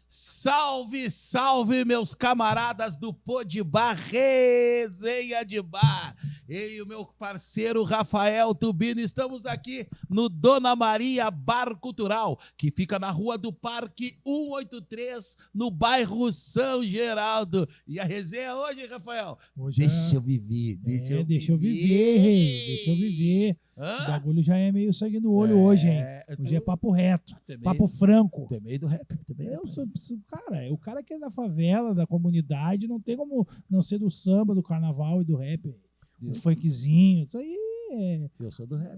Salve, salve, meus camaradas do Podbar, resenha de bar. Eu e o meu parceiro Rafael Tubino estamos aqui no Dona Maria Bar Cultural, que fica na Rua do Parque 183, no bairro São Geraldo. E a resenha hoje, Rafael? Hoje deixa eu viver, deixa eu viver, deixa eu viver. O bagulho já é meio sangue no olho hoje, hein? Hoje é papo reto, papo franco. Também do rap. Cara, o cara que é da favela, da comunidade, não tem como não ser do samba, do carnaval e do rap. O funkzinho, isso aí é... Eu sou do rap.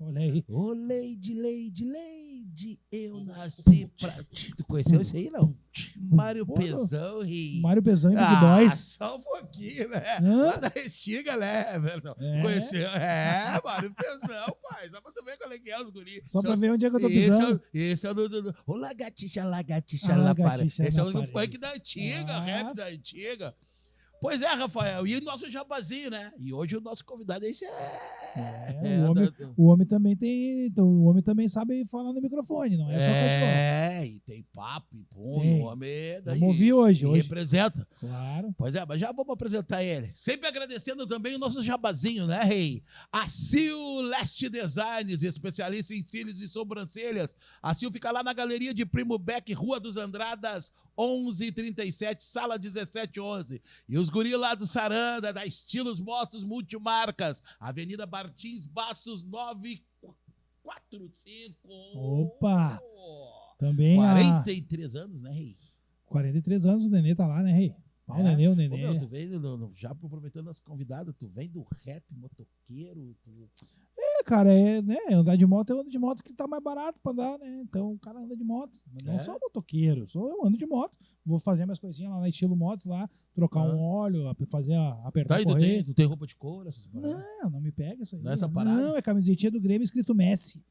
Olha aí. Ô, Lady, eu nasci pra... Tu conheceu isso aí, não? Mário Pezão, Mário Pezão e Big Boys. Só um pouquinho, né? Lá da Restinga, né, Everton? Conheceu? Mário Pezão, pai. Só pra tu ver qual é que é os guris. Só pra ver onde é que eu tô pisando. Esse é o do... Ô, Lagartixa, esse é o funk da antiga, rap da antiga. Pois é, Rafael, e o nosso jabazinho, né? E hoje o nosso convidado é esse. O homem também tem. Então, o homem também sabe falar no microfone, não é só questão. E tem papo, e pum, o homem. Vamos ouvir hoje. Representa. Claro. Pois é, mas já vamos apresentar ele. Sempre agradecendo também o nosso jabazinho, né, Rei? A Sil Leste Designs, especialista em cílios e sobrancelhas. A Sil fica lá na Galeria de Primo Beck, Rua dos Andradas, 1137, sala 1711. E os guri lá do Saranda, da Estilos Motos Multimarcas, Avenida Martins Bastos 945. Opa! Também 43 anos, né, Rei? 43 anos o Nenê tá lá, né, Rei? O Nenê. Ô, meu, tu vem, já aproveitando as convidadas, tu vem do rap motoqueiro, cara, né? Andar de moto, eu ando de moto que tá mais barato pra andar, né? Então o cara anda de moto. Não sou motoqueiro, eu ando de moto. Vou fazer minhas coisinhas lá na Estilo Motos, lá, trocar um óleo, apertar a correia. Tu tem roupa de couro? Não me pega isso aí. Não é essa parada? Não, é camisetinha do Grêmio escrito Messi.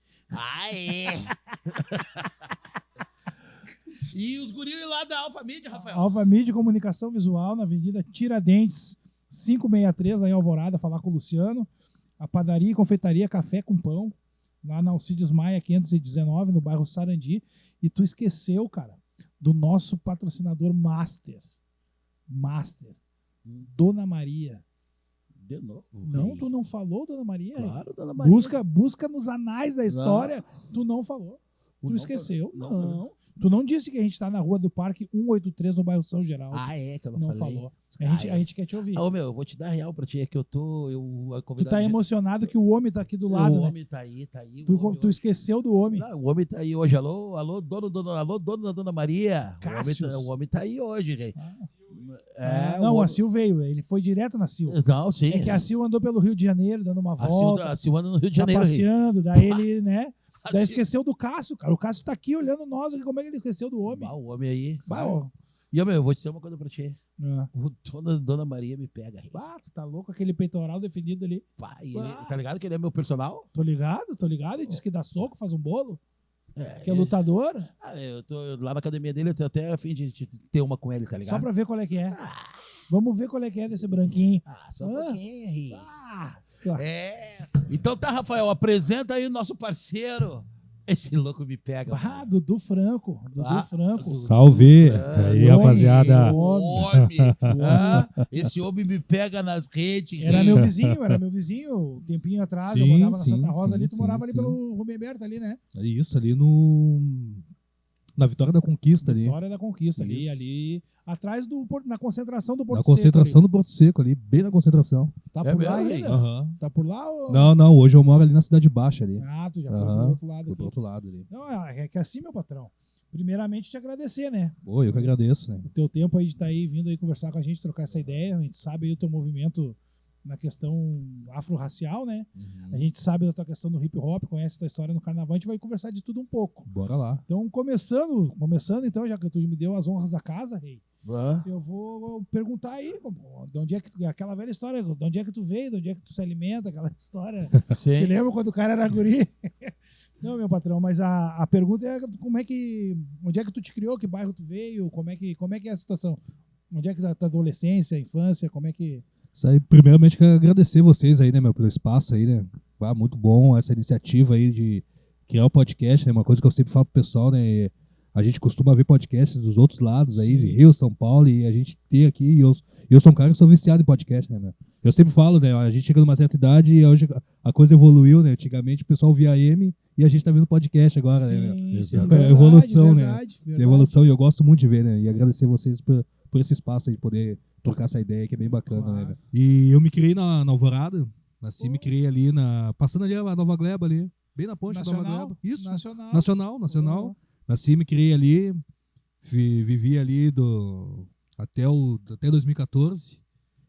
E os guris lá da Alfa Mídia, Rafael? Alfa Mídia Comunicação Visual, na Avenida Tiradentes, 563, lá em Alvorada, falar com o Luciano. A padaria e confeitaria Café com Pão, lá na Alcides Maia 519, no bairro Sarandi. E tu esqueceu, cara, do nosso patrocinador Master, Dona Maria. De novo? Não, tu não falou, Dona Maria? Claro, Dona Maria. Busca nos anais da história. Tu não falou. Tu esqueceu. Não. Tu não disse que a gente tá na Rua do Parque 183, no bairro São Geraldo. Que eu não falei. Falou. A gente quer te ouvir. Eu vou te dar real pra ti, é que eu tô... Tu tá emocionado que o homem tá aqui do lado, O homem tá aí. Tu esqueceu do homem. Não, o homem tá aí hoje. Alô, dono da Dona Maria. O homem tá aí hoje, rei. A Sil veio, ele foi direto na Sil. Não, sim. É que a Sil andou pelo Rio de Janeiro, dando uma volta. A Sil anda no Rio de Janeiro. Passeando, daí ele, né? Daí esqueceu do Cássio, cara. O Cássio tá aqui olhando nós, como é que ele esqueceu do homem? O homem aí. E eu vou te dizer uma coisa pra ti. O Dona Maria me pega. Tu tá louco, aquele peitoral definido ali. Tá ligado que ele é meu personal? Tô ligado. Ele diz que dá soco, faz um bolo. Que é lutador. Eu tô lá na academia dele, eu tô até a fim de ter uma com ele, tá ligado? Só pra ver qual é que é. Vamos ver qual é que é desse branquinho. Só um pouquinho, Henrique. Então tá, Rafael, apresenta aí o nosso parceiro. Esse louco me pega. Dudu Franco. Salve! Aí, rapaziada. Esse homem me pega nas redes. Era meu vizinho, um tempinho atrás. Eu morava na Santa Rosa ali, tu morava ali pelo Rubem Berta ali, né? Isso, ali na Vitória da Conquista ali. Vitória da Conquista ali. Atrás na concentração do Porto Seco. Na concentração do Porto Seco ali, bem na concentração. Tá por lá ainda? Tá por lá? Ou... Não, hoje eu moro ali na Cidade Baixa ali. Tu já foi pro outro lado aqui. Pro outro lado ali. Não, é que assim, meu patrão. Primeiramente, te agradecer, né? Eu que agradeço, né? O teu tempo aí de estar aí, vindo aí conversar com a gente, trocar essa ideia. A gente sabe aí o teu movimento na questão afro-racial, né? A gente sabe da tua questão do hip hop, conhece a tua história no carnaval, a gente vai conversar de tudo um pouco. Bora lá. Então, começando então, já que tu me deu as honras da casa, Rei, eu vou perguntar aí, de onde é que aquela velha história, de onde é que tu veio, de onde é que tu se alimenta, aquela história. Te lembra quando o cara era guri? Não, meu patrão, mas a pergunta é onde é que tu te criou, que bairro tu veio, como é que é a situação? Onde é que tá a tua adolescência, infância, como é que... Isso aí, primeiramente, quero agradecer vocês aí, né, meu, pelo espaço aí, né? Muito bom essa iniciativa aí de criar o podcast, né? Uma coisa que eu sempre falo pro pessoal, né? A gente costuma ver podcasts dos outros lados aí, de Rio, São Paulo, e a gente tem aqui, e eu sou um cara que sou viciado em podcast, né, meu? Eu sempre falo, né? A gente chega numa certa idade e hoje a coisa evoluiu, né? Antigamente o pessoal via AM e a gente tá vendo podcast agora, né, meu? Verdade, Evolução, verdade, né? Evolução, e eu gosto muito de ver, né? E agradecer vocês por esse espaço aí, de poder trocar essa ideia, que é bem bacana, Claro. né, meu? E eu me criei na Alvorada, nasci, me criei ali passando ali a Nova Gleba ali, bem na ponte da Nova Gleba. Isso, Nacional. Nasci, me criei ali, vivi ali até 2014.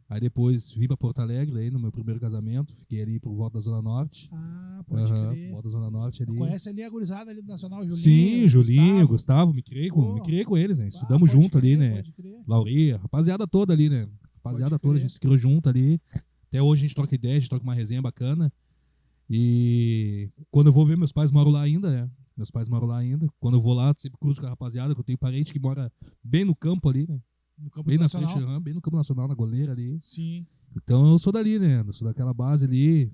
Aí depois vim pra Porto Alegre, aí no meu primeiro casamento, fiquei ali por volta da Zona Norte. Ah, pode crer. Volta da Zona Norte ali. Conhece ali a gurizada ali do Nacional, Julinho? Sim, Julinho, Gustavo, me criei com eles, né? Estudamos junto ali, né? Lauria, rapaziada toda ali, né? Rapaziada toda, a gente se criou junto ali. Até hoje a gente troca ideia, a gente troca uma resenha bacana. E quando eu vou ver, meus pais moram lá ainda, né? Meus pais moram lá ainda. Quando eu vou lá, sempre cruzo com a rapaziada, que eu tenho parente que mora bem no campo ali, né? No campo bem nacional. Na frente, bem no campo nacional, na goleira ali. Sim. Então eu sou dali, né? Eu sou daquela base ali,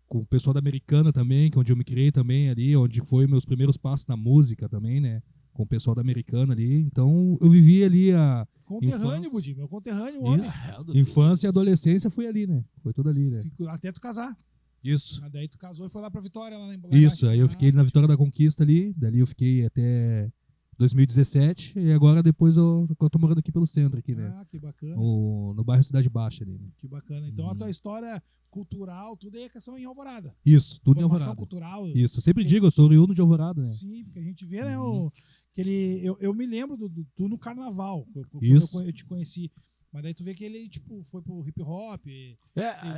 com o pessoal da Americana também, que é onde eu me criei também ali, onde foi meus primeiros passos na música também, né? Com o pessoal da Americana ali. Então eu vivi ali a conterrâneo, Budi, meu conterrâneo, homem. Infância e adolescência foi ali, né? Foi tudo ali, né? Até tu casar. Isso. Mas daí tu casou e foi lá pra Vitória, lá na Isso, aí eu fiquei na Vitória da Conquista ali, dali eu fiquei até 2017, e agora depois eu tô morando aqui pelo centro, aqui, né? Ah, que bacana. No bairro Cidade Baixa ali, né? Que bacana. Então a tua história cultural, tudo aí é questão em Alvorada. Isso, tudo em Alvorada. Cultural. Isso, eu sempre digo, eu sou oriundo de Alvorada, né? Sim, porque a gente vê, né, eu me lembro tu no carnaval, quando eu te conheci. Mas daí tu vê que ele, tipo, foi pro hip hop.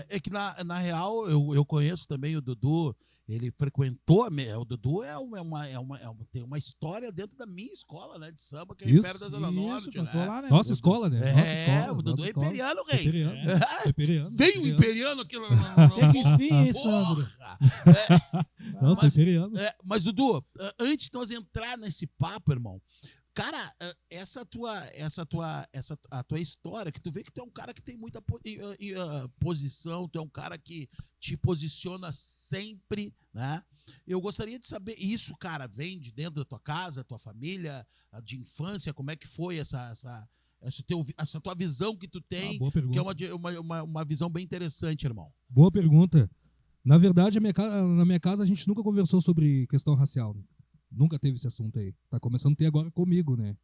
É que na real eu conheço também o Dudu. Ele frequentou. O Dudu tem uma história dentro da minha escola, né? De samba, que é perto da Zona Norte. Né? Lá, né? Nossa escola, né? O Dudu é imperiano, rei. Tem um imperiano aqui no. Enfim, Sandro. Nossa, imperiano. Mas, Dudu, antes de nós entrar nesse papo, irmão. Cara, a tua história, que tu vê que tu é um cara que tem muita posição, tu é um cara que te posiciona sempre, né? Eu gostaria de saber, isso, cara, vem de dentro da tua casa, tua família, de infância, como é que foi essa tua visão que tu tem, que é uma visão bem interessante, irmão. Boa pergunta. Na verdade, na minha casa a gente nunca conversou sobre questão racial, né? Nunca teve esse assunto aí. Tá começando a ter agora comigo, né?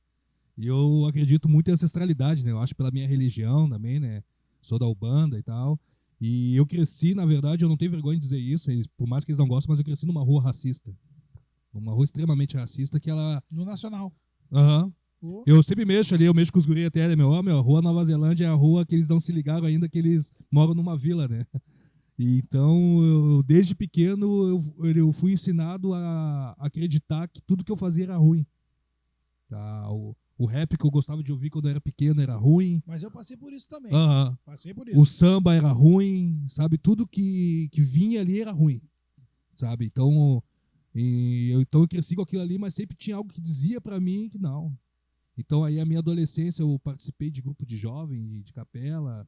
E eu acredito muito em ancestralidade, né? Eu acho pela minha religião também, né? Sou da Ubanda e tal. E eu cresci, na verdade, eu não tenho vergonha de dizer isso, por mais que eles não gostem, mas eu cresci numa rua racista. Uma rua extremamente racista que ela... No Nacional. Aham. Eu sempre mexo ali, eu mexo com os guris até, né? A rua Nova Zelândia é a rua que eles não se ligaram ainda, que eles moram numa vila, né? Então, desde pequeno, eu fui ensinado a acreditar que tudo que eu fazia era ruim. Tá? O rap que eu gostava de ouvir quando eu era pequeno era ruim. Mas eu passei por isso também. Passei por isso. O samba era ruim, sabe? Tudo que vinha ali era ruim, sabe? Então eu cresci com aquilo ali, mas sempre tinha algo que dizia pra mim que não. Então, aí, a minha adolescência, eu participei de grupo de jovem, de capela,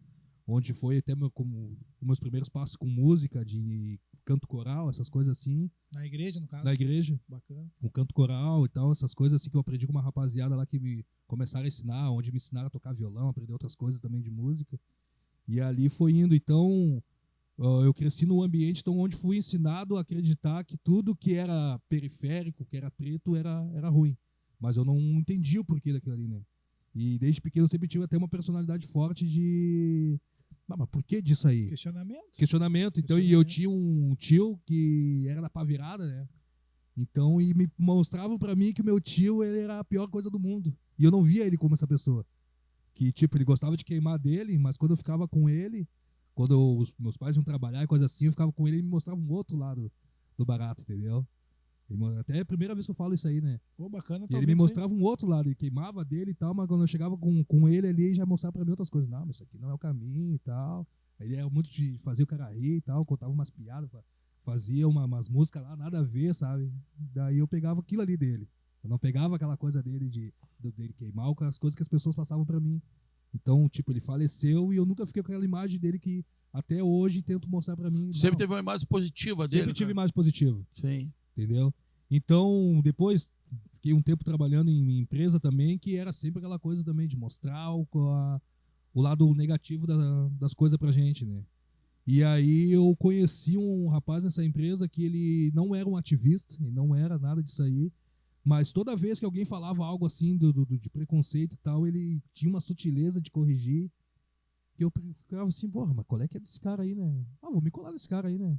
onde foi até meus primeiros passos com música, de canto coral, essas coisas assim. Na igreja, no caso? Na igreja. Bacana. Com canto coral e tal, essas coisas assim que eu aprendi com uma rapaziada lá que me começaram a ensinar, onde me ensinaram a tocar violão, aprender outras coisas também de música. E ali foi indo. Então, eu cresci num ambiente onde fui ensinado a acreditar que tudo que era periférico, que era preto, era ruim. Mas eu não entendi o porquê daquilo ali, né? E desde pequeno eu sempre tive até uma personalidade forte de... Mas por que disso aí? Questionamento. Então, e eu tinha um tio que era da pá virada, né? Então, e me mostrava pra mim que o meu tio, ele era a pior coisa do mundo. E eu não via ele como essa pessoa. Que, tipo, ele gostava de queimar dele, mas quando eu ficava com ele, quando os meus pais iam trabalhar e coisa assim, eu ficava com ele e me mostrava um outro lado do barato, entendeu? Até é a primeira vez que eu falo isso aí, né? Pô, bacana. E ele me mostrava um outro lado, ele queimava dele e tal, mas quando eu chegava com ele ali, já mostrava pra mim outras coisas. Não, mas isso aqui não é o caminho e tal. Aí ele era muito de fazer o cara rir e tal, contava umas piadas, fazia umas músicas lá, nada a ver, sabe? Daí eu pegava aquilo ali dele. Eu não pegava aquela coisa dele dele queimar com as coisas que as pessoas passavam pra mim. Então, tipo, ele faleceu e eu nunca fiquei com aquela imagem dele que até hoje tento mostrar pra mim. Sempre teve uma imagem positiva dele. Sempre tive imagem positiva. Sim. Entendeu? Então, depois fiquei um tempo trabalhando em empresa também, que era sempre aquela coisa também de mostrar o lado negativo das coisas pra gente, né? E aí eu conheci um rapaz nessa empresa que ele não era um ativista, ele não era nada disso aí, mas toda vez que alguém falava algo assim de preconceito e tal, ele tinha uma sutileza de corrigir, que eu ficava assim, porra, mas qual é que é desse cara aí, né? Vou me colar desse cara aí, né?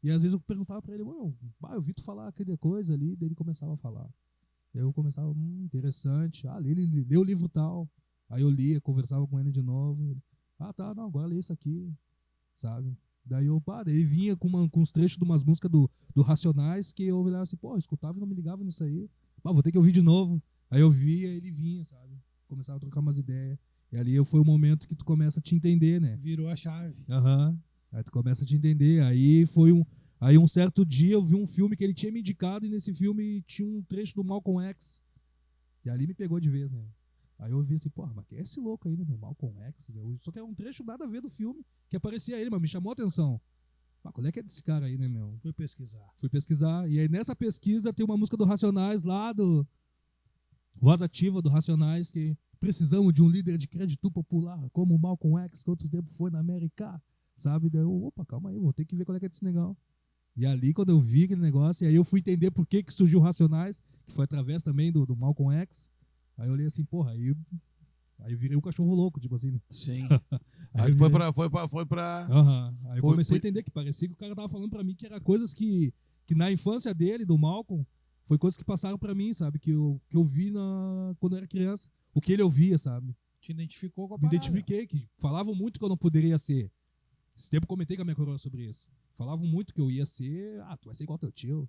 E às vezes eu perguntava pra ele, eu vi tu falar aquela coisa ali, daí ele começava a falar. E aí eu começava, interessante, lê o livro tal. Aí eu lia, conversava com ele de novo. Ele, tá, não, agora lê isso aqui, sabe? Daí ele vinha com uns trechos de umas músicas do Racionais que eu olhava assim, eu escutava e não me ligava nisso aí. Vou ter que ouvir de novo. Aí eu via, ele vinha, sabe? Começava a trocar umas ideias. E ali foi o momento que tu começa a te entender, né? Virou a chave. Aham. Aí tu começa a te entender. Aí um certo dia eu vi um filme que ele tinha me indicado e nesse filme tinha um trecho do Malcolm X. E ali me pegou de vez, né? Aí eu vi assim, mas quem é esse louco aí, né, meu? Malcolm X, meu? Só que é um trecho nada a ver do filme, que aparecia ele, mas me chamou a atenção. Qual é que é desse cara aí, né, meu? Fui pesquisar. Fui pesquisar. E aí nessa pesquisa tem uma música do Racionais lá, do Voz Ativa do Racionais, que precisamos de um líder de crédito popular, como o Malcolm X, quanto tempo foi na América, sabe? Daí eu, calma aí, vou ter que ver qual é que é desse negócio. E ali, quando eu vi aquele negócio, e aí eu fui entender por que surgiu o Racionais, que foi através também do Malcolm X. Aí eu olhei assim, aí eu virei um cachorro louco, tipo assim, né? Sim. Aí foi pra... Aí eu comecei a entender que parecia que o cara tava falando pra mim que era coisas que na infância dele, do Malcolm, foi coisas que passaram pra mim, sabe? Que eu vi quando eu era criança. O que ele ouvia, sabe? Te identificou com a Me parada. identifiquei, que falavam muito que eu não poderia ser. Esse tempo eu comentei com a minha coroa sobre isso. Falavam muito que eu ia ser, tu vai ser igual teu tio.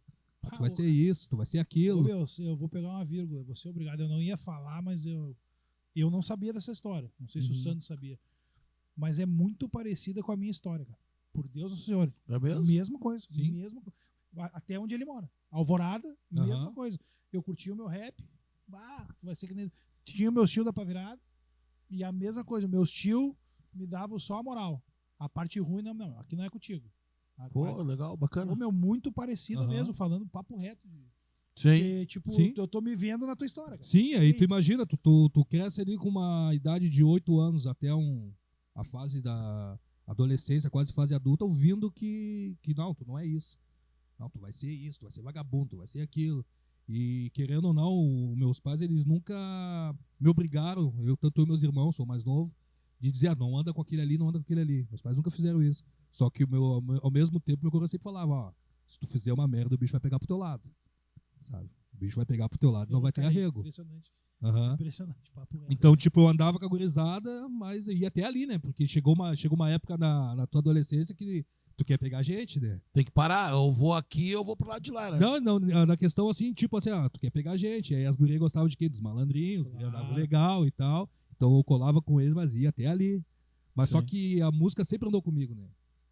Tu vai ser isso, tu vai ser aquilo. Eu vou pegar uma vírgula, vou ser obrigado. Eu não ia falar, mas eu não sabia dessa história. Não sei se o Sandro sabia. Mas é muito parecida com a minha história, cara. Por Deus do Senhor. É mesmo? Mesma coisa. Sim. Até onde ele mora. Alvorada, mesma coisa. Eu curtia o meu rap. Vai ser que nem... Tinha o meu tio da Pavirada. E a mesma coisa. Meus tio me davam só a moral. A parte ruim, não, aqui não é contigo. Legal, bacana. Muito parecido mesmo, falando papo reto. Sim. Porque, Sim. eu tô me vendo na tua história, cara. Sim, aí tu imagina, tu cresce ali com uma idade de 8 anos até a fase da adolescência, quase fase adulta, ouvindo que não, tu não é isso. Não, tu vai ser isso, tu vai ser vagabundo, tu vai ser aquilo. E querendo ou não, meus pais, eles nunca me obrigaram, tanto eu e meus irmãos, sou mais novo, de dizer, não anda com aquele ali, não anda com aquele ali. Meus pais nunca fizeram isso. Só que ao mesmo tempo, meu coração sempre falava, se tu fizer uma merda, o bicho vai pegar pro teu lado. Sabe? O bicho vai pegar pro teu lado, não vai ter arrego. Impressionante. Uhum. Impressionante, papo reto. Então, tipo, eu andava com a gurizada, mas ia até ali, né? Porque chegou uma época na tua adolescência que tu quer pegar gente, né? Tem que parar, eu vou aqui, eu vou pro lado de lá, né? Não, na questão assim, tipo assim, tu quer pegar gente. Aí as gurias gostavam de quê? Dos malandrinhos, andavam legal e tal. Então eu colava com eles, mas ia até ali. Mas só que a música sempre andou comigo, né?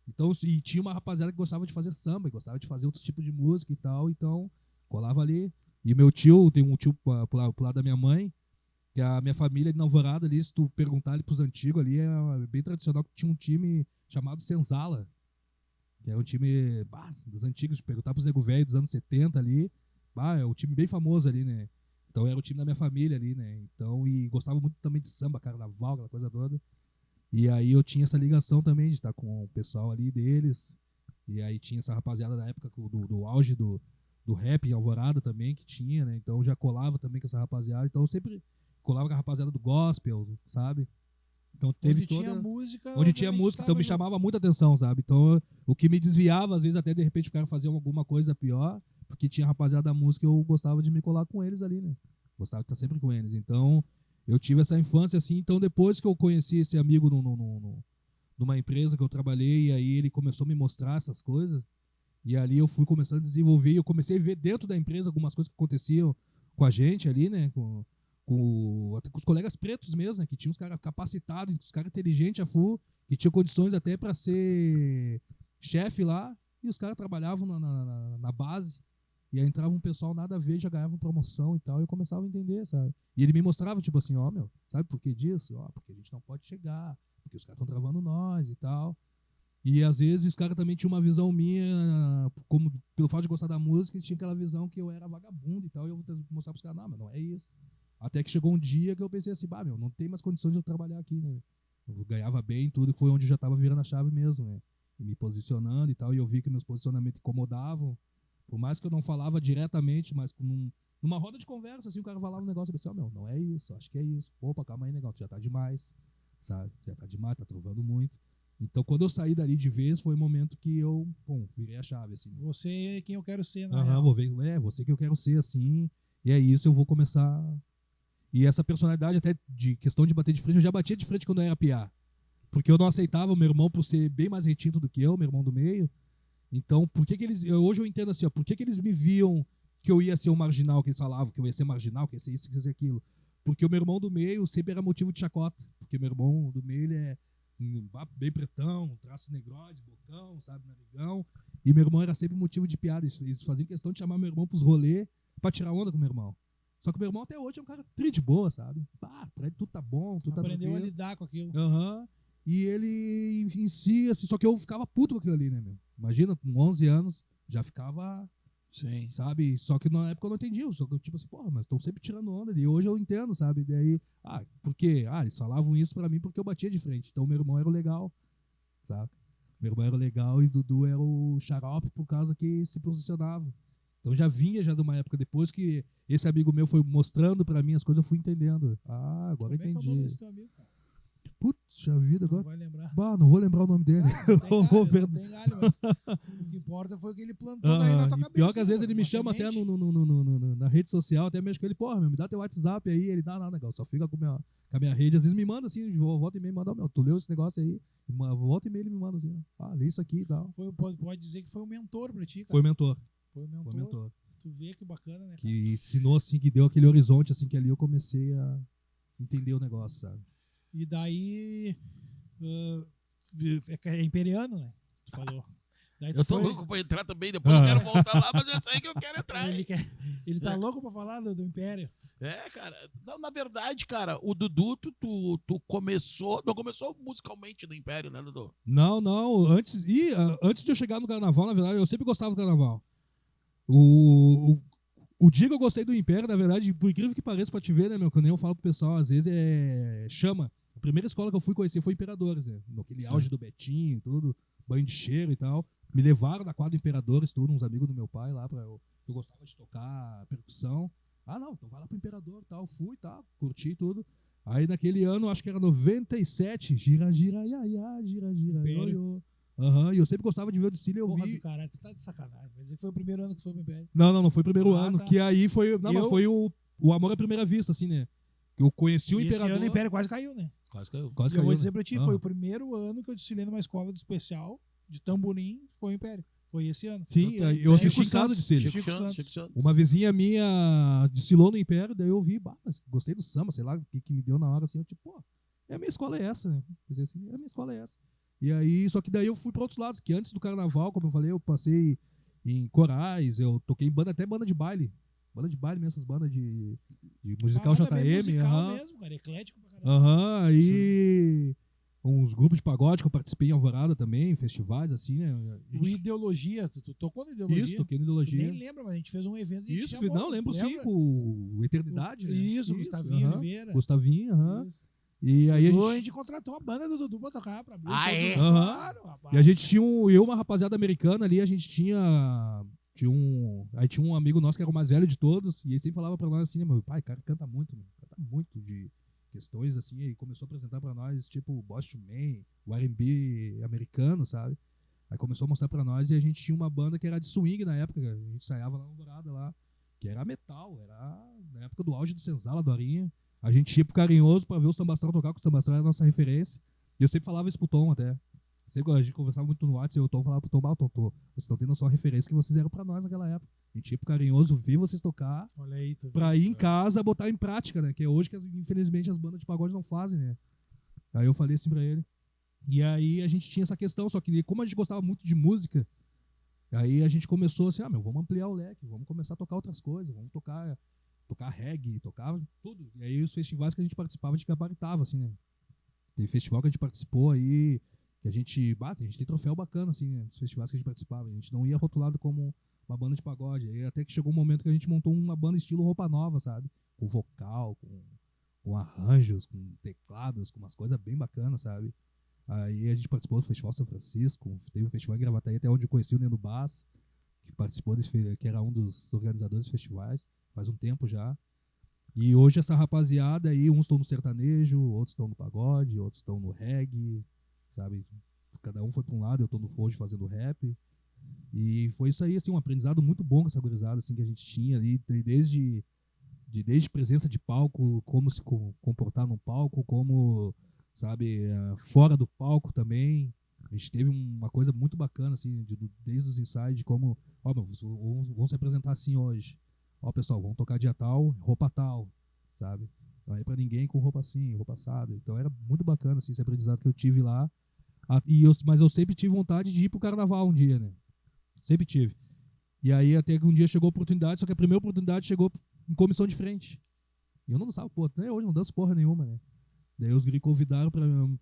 Então, e tinha uma rapaziada que gostava de fazer samba, gostava de fazer outros tipos de música e tal, então colava ali. E meu tio, tem um tio pro lado da minha mãe, que a minha família de Alvorada ali, se tu perguntar ali pros antigos ali, é bem tradicional, que tinha um time chamado Senzala, que é um time dos antigos, de perguntar pros nego velho dos anos 70 ali, é um time bem famoso ali, né? Então era o time da minha família ali, né? Então, e gostava muito também de samba, carnaval, aquela coisa toda. E aí eu tinha essa ligação também de estar com o pessoal ali deles. E aí tinha essa rapaziada da época do auge do rap em Alvorada também, que tinha, né? Então eu já colava também com essa rapaziada. Então eu sempre colava com a rapaziada do gospel, sabe? Então teve onde tinha música, então me chamava muita atenção, sabe? Então o que me desviava, às vezes até de repente o cara fazia alguma coisa pior, porque tinha rapaziada da música, eu gostava de me colar com eles ali, né? Gostava de estar sempre com eles. Então eu tive essa infância assim, então depois que eu conheci esse amigo numa empresa que eu trabalhei, e aí ele começou a me mostrar essas coisas, e ali eu fui começando a desenvolver, e eu comecei a ver dentro da empresa algumas coisas que aconteciam com a gente ali, né, até com os colegas pretos mesmo, né, que tinham os caras capacitados, os caras inteligentes a full, que tinham condições até para ser chefe lá, e os caras trabalhavam na base, E aí entrava um pessoal nada a ver, já ganhava promoção e tal, e eu começava a entender, sabe? E ele me mostrava, tipo assim, ó, meu, sabe por que disso? Ó, porque a gente não pode chegar, porque os caras estão travando nós e tal. E às vezes os caras também tinham uma visão minha, como pelo fato de gostar da música, eles tinham aquela visão que eu era vagabundo e tal, e eu vou mostrar pros caras, não, mas não é isso. Até que chegou um dia que eu pensei assim, bah, meu, não tem mais condições de eu trabalhar aqui, né? Eu ganhava bem tudo, que foi onde eu já tava virando a chave mesmo, né? E me posicionando e tal, e eu vi que meus posicionamentos incomodavam, por mais que eu não falava diretamente, mas numa roda de conversa, assim, o cara falava um negócio, eu pensei, ó, meu, não é isso, acho que é isso. Opa, calma aí, negão, tu já tá demais, sabe? Já tá demais, tá trovando muito. Então, quando eu saí dali de vez, foi o momento que eu, virei a chave, assim. Você é quem eu quero ser, na real. Vou ver, você que eu quero ser, assim, e é isso, eu vou começar. E essa personalidade, até de questão de bater de frente, eu já batia de frente quando eu era piá. Porque eu não aceitava o meu irmão por ser bem mais retinto do que eu, meu irmão do meio. Então, por que eles. Hoje eu entendo assim, ó, por que eles me viam que eu ia ser um marginal, que eles falavam, que eu ia ser marginal, que ia ser isso, que ia ser aquilo? Porque o meu irmão do meio sempre era motivo de chacota. Porque meu irmão do meio, ele é bem pretão, traço negroide, bocão, sabe, narigão. E meu irmão era sempre motivo de piada. Eles faziam questão de chamar meu irmão pros rolês pra tirar onda com meu irmão. Só que o meu irmão até hoje é um cara tri de boa, sabe? Pá, pra ele tudo tá bom, tudo Aprendeu tá a lidar com aquilo. E ele em si, assim, só que eu ficava puto com aquilo ali, né, meu? Imagina, com 11 anos, já ficava, Sim. sabe? Só que na época eu não entendia, só que eu, tipo assim, porra, mas estão sempre tirando onda. E hoje eu entendo, sabe? Daí, por quê? Eles falavam isso pra mim porque eu batia de frente. Então meu irmão era o legal, sabe? Meu irmão era o legal e Dudu era o xarope por causa que se posicionava. Então já vinha já de uma época depois que esse amigo meu foi mostrando pra mim as coisas, eu fui entendendo. Agora eu entendi. Como é que é o nome desse teu amigo, cara? Puxa vida, agora. Não vai lembrar. Não vou lembrar o nome dele. Não tem galho, mas o que importa foi que ele plantou daí na tua cabeça. Pior que às vezes ele me chama até na rede social, até mesmo com ele, porra, meu, me dá teu WhatsApp aí. Ele dá, negócio, só fica com a minha rede. Às vezes me manda assim, volta e meia, manda, meu, tu leu esse negócio aí? Volta e meia ele me manda assim, lê isso aqui e tal. Pode dizer que foi um mentor pra ti, cara. Foi mentor. Foi mentor. Tu vê que bacana, né, cara? Que ensinou, assim, que deu aquele horizonte, assim, que ali eu comecei a entender o negócio, sabe? E daí é imperiano, né? Tu falou. Daí tu eu tô louco pra entrar também, depois eu quero voltar lá, mas é isso aí que eu quero entrar. Ele tá louco pra falar do Império. Cara. Não, na verdade, cara, o Dudu, tu não começou musicalmente no Império, né, Dudu? Não. Antes de eu chegar no carnaval, na verdade, eu sempre gostava do carnaval. O dia que eu gostei do Império, na verdade, por incrível que pareça pra te ver, né, meu, que nem eu falo pro pessoal, às vezes chama. A primeira escola que eu fui conhecer foi Imperadores, né? Naquele auge do Betinho, tudo, banho de cheiro e tal. Me levaram na quadra Imperadores, tudo, uns amigos do meu pai lá, eu gostava de tocar percussão. Não, então vai lá pro Imperador e tal. Fui, tá, curti tudo. Aí naquele ano, acho que era 97, gira, gira, gira, ioiô. E eu sempre gostava de ver o desfile, eu vi. Cara, você tá de sacanagem. Mas foi o primeiro ano que foi pro Império. Não foi o primeiro ano. Tá. Que aí foi. Mas foi o amor à primeira vista, assim, né? Eu conheci o Imperador. Esse ano o Império quase caiu, né? Quase caiu. Eu vou dizer pra ti, foi o primeiro ano que eu desfilei numa escola de especial de tamborim, foi o Império. Foi esse ano. Sim, eu assisti em casa de desfile. Chico Santos. Uma vizinha minha desfilou no Império, daí eu vi, gostei do samba, sei lá, o que me deu na hora, assim, eu tipo, a minha escola é essa, né? Assim, a minha escola é essa. E aí, só que daí eu fui pra outros lados, que antes do carnaval, como eu falei, eu passei em corais, eu toquei em banda, até banda de baile. Banda de baile mesmo, essas bandas de musical JM. Musical mesmo, cara, eclético pra caramba. Aí uns grupos de pagode que eu participei em Alvorada também, festivais, assim, né? O Ideologia, tu tocou no Ideologia? Isso, toquei no Ideologia. Tu nem lembra, mas a gente fez um evento e Isso, não, lembro sim, com o Eternidade, né? Isso, Gustavinho Oliveira. Gustavinho, E aí a gente contratou a banda do Dudu pra tocar pra Blue. Claro, rapaz. E a gente tinha uma rapaziada americana ali, a gente aí tinha um amigo nosso que era o mais velho de todos, e ele sempre falava pra nós assim, né, meu pai, cara, canta muito de questões, assim, e começou a apresentar pra nós, tipo, Boston Man, o R&B americano, sabe? Aí começou a mostrar pra nós, e a gente tinha uma banda que era de swing na época, a gente ensaiava lá no Alvorada, lá, que era metal, era na época do auge do Senzala, do Arinha. A gente ia pro Carinhoso pra ver o Samba Astral tocar, porque o Samba Astral era a nossa referência, e eu sempre falava isso pro Tom até. Sempre a gente conversava muito no WhatsApp, e o Tom falava pro Tom, vocês não têm noção da referência que vocês eram pra nós naquela época. A gente ia pro Carinhoso ver vocês tocar, olha aí, pra ir em casa botar em prática, né? Que é hoje que, infelizmente, as bandas de pagode não fazem, né? Aí eu falei assim pra ele. E aí a gente tinha essa questão, só que como a gente gostava muito de música, Aí a gente começou assim, vamos ampliar o leque, vamos começar a tocar outras coisas, vamos tocar reggae, tocar tudo. E aí os festivais que a gente participava, a gente gabaritava, assim, né? Tem festival que a gente participou aí, que a gente tem troféu bacana, assim, né? Dos festivais que a gente participava. A gente não ia rotulado como uma banda de pagode. Aí até que chegou um momento que a gente montou uma banda estilo Roupa Nova, sabe? Com vocal, com arranjos, com teclados, com umas coisas bem bacanas, sabe? Aí a gente participou do Festival São Francisco, teve um festival em Gravataí, até onde eu conheci o Neno Bass, que participou que era um dos organizadores dos festivais, faz um tempo já. E hoje essa rapaziada aí, uns estão no sertanejo, outros estão no pagode, outros estão no reggae, sabe? Cada um foi para um lado, eu tô hoje fazendo rap. E foi isso aí, assim, um aprendizado muito bom com essa gurizada, assim, que a gente tinha ali, desde presença de palco, como se comportar num palco, como, sabe, fora do palco também. A gente teve uma coisa muito bacana, assim, desde os ensaios, de como, vamos se apresentar assim hoje. Pessoal, vamos tocar dia tal, roupa tal, sabe? Não é pra ninguém com roupa assim, roupa assada. Então era muito bacana, assim, esse aprendizado que eu tive lá. Mas eu sempre tive vontade de ir pro carnaval um dia, né? Sempre tive. E aí até que um dia chegou a oportunidade, só que a primeira oportunidade chegou em comissão de frente. E eu não dançava, até hoje não danço porra nenhuma, né? Daí os guri convidaram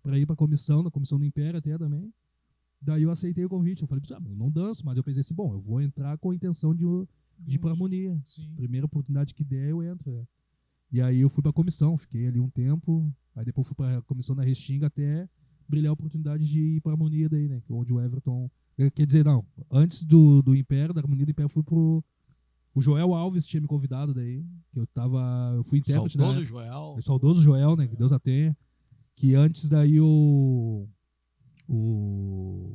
pra ir pra comissão, na comissão do Império até também. Daí eu aceitei o convite. Eu falei, eu não danço, mas eu pensei assim, eu vou entrar com a intenção de ir pra harmonia. Sim. Primeira oportunidade que der, eu entro. Né? E aí eu fui pra comissão, fiquei ali um tempo. Aí depois fui pra comissão na Restinga até brilhar a oportunidade de ir pra harmonia daí, né? Onde o Everton... Quer dizer, não, antes do Império, da harmonia do Império, fui pro... O Joel Alves tinha me convidado daí, que eu fui intérprete. Saudoso Joel. O saudoso Joel, né? Que Deus a tenha. Que antes daí o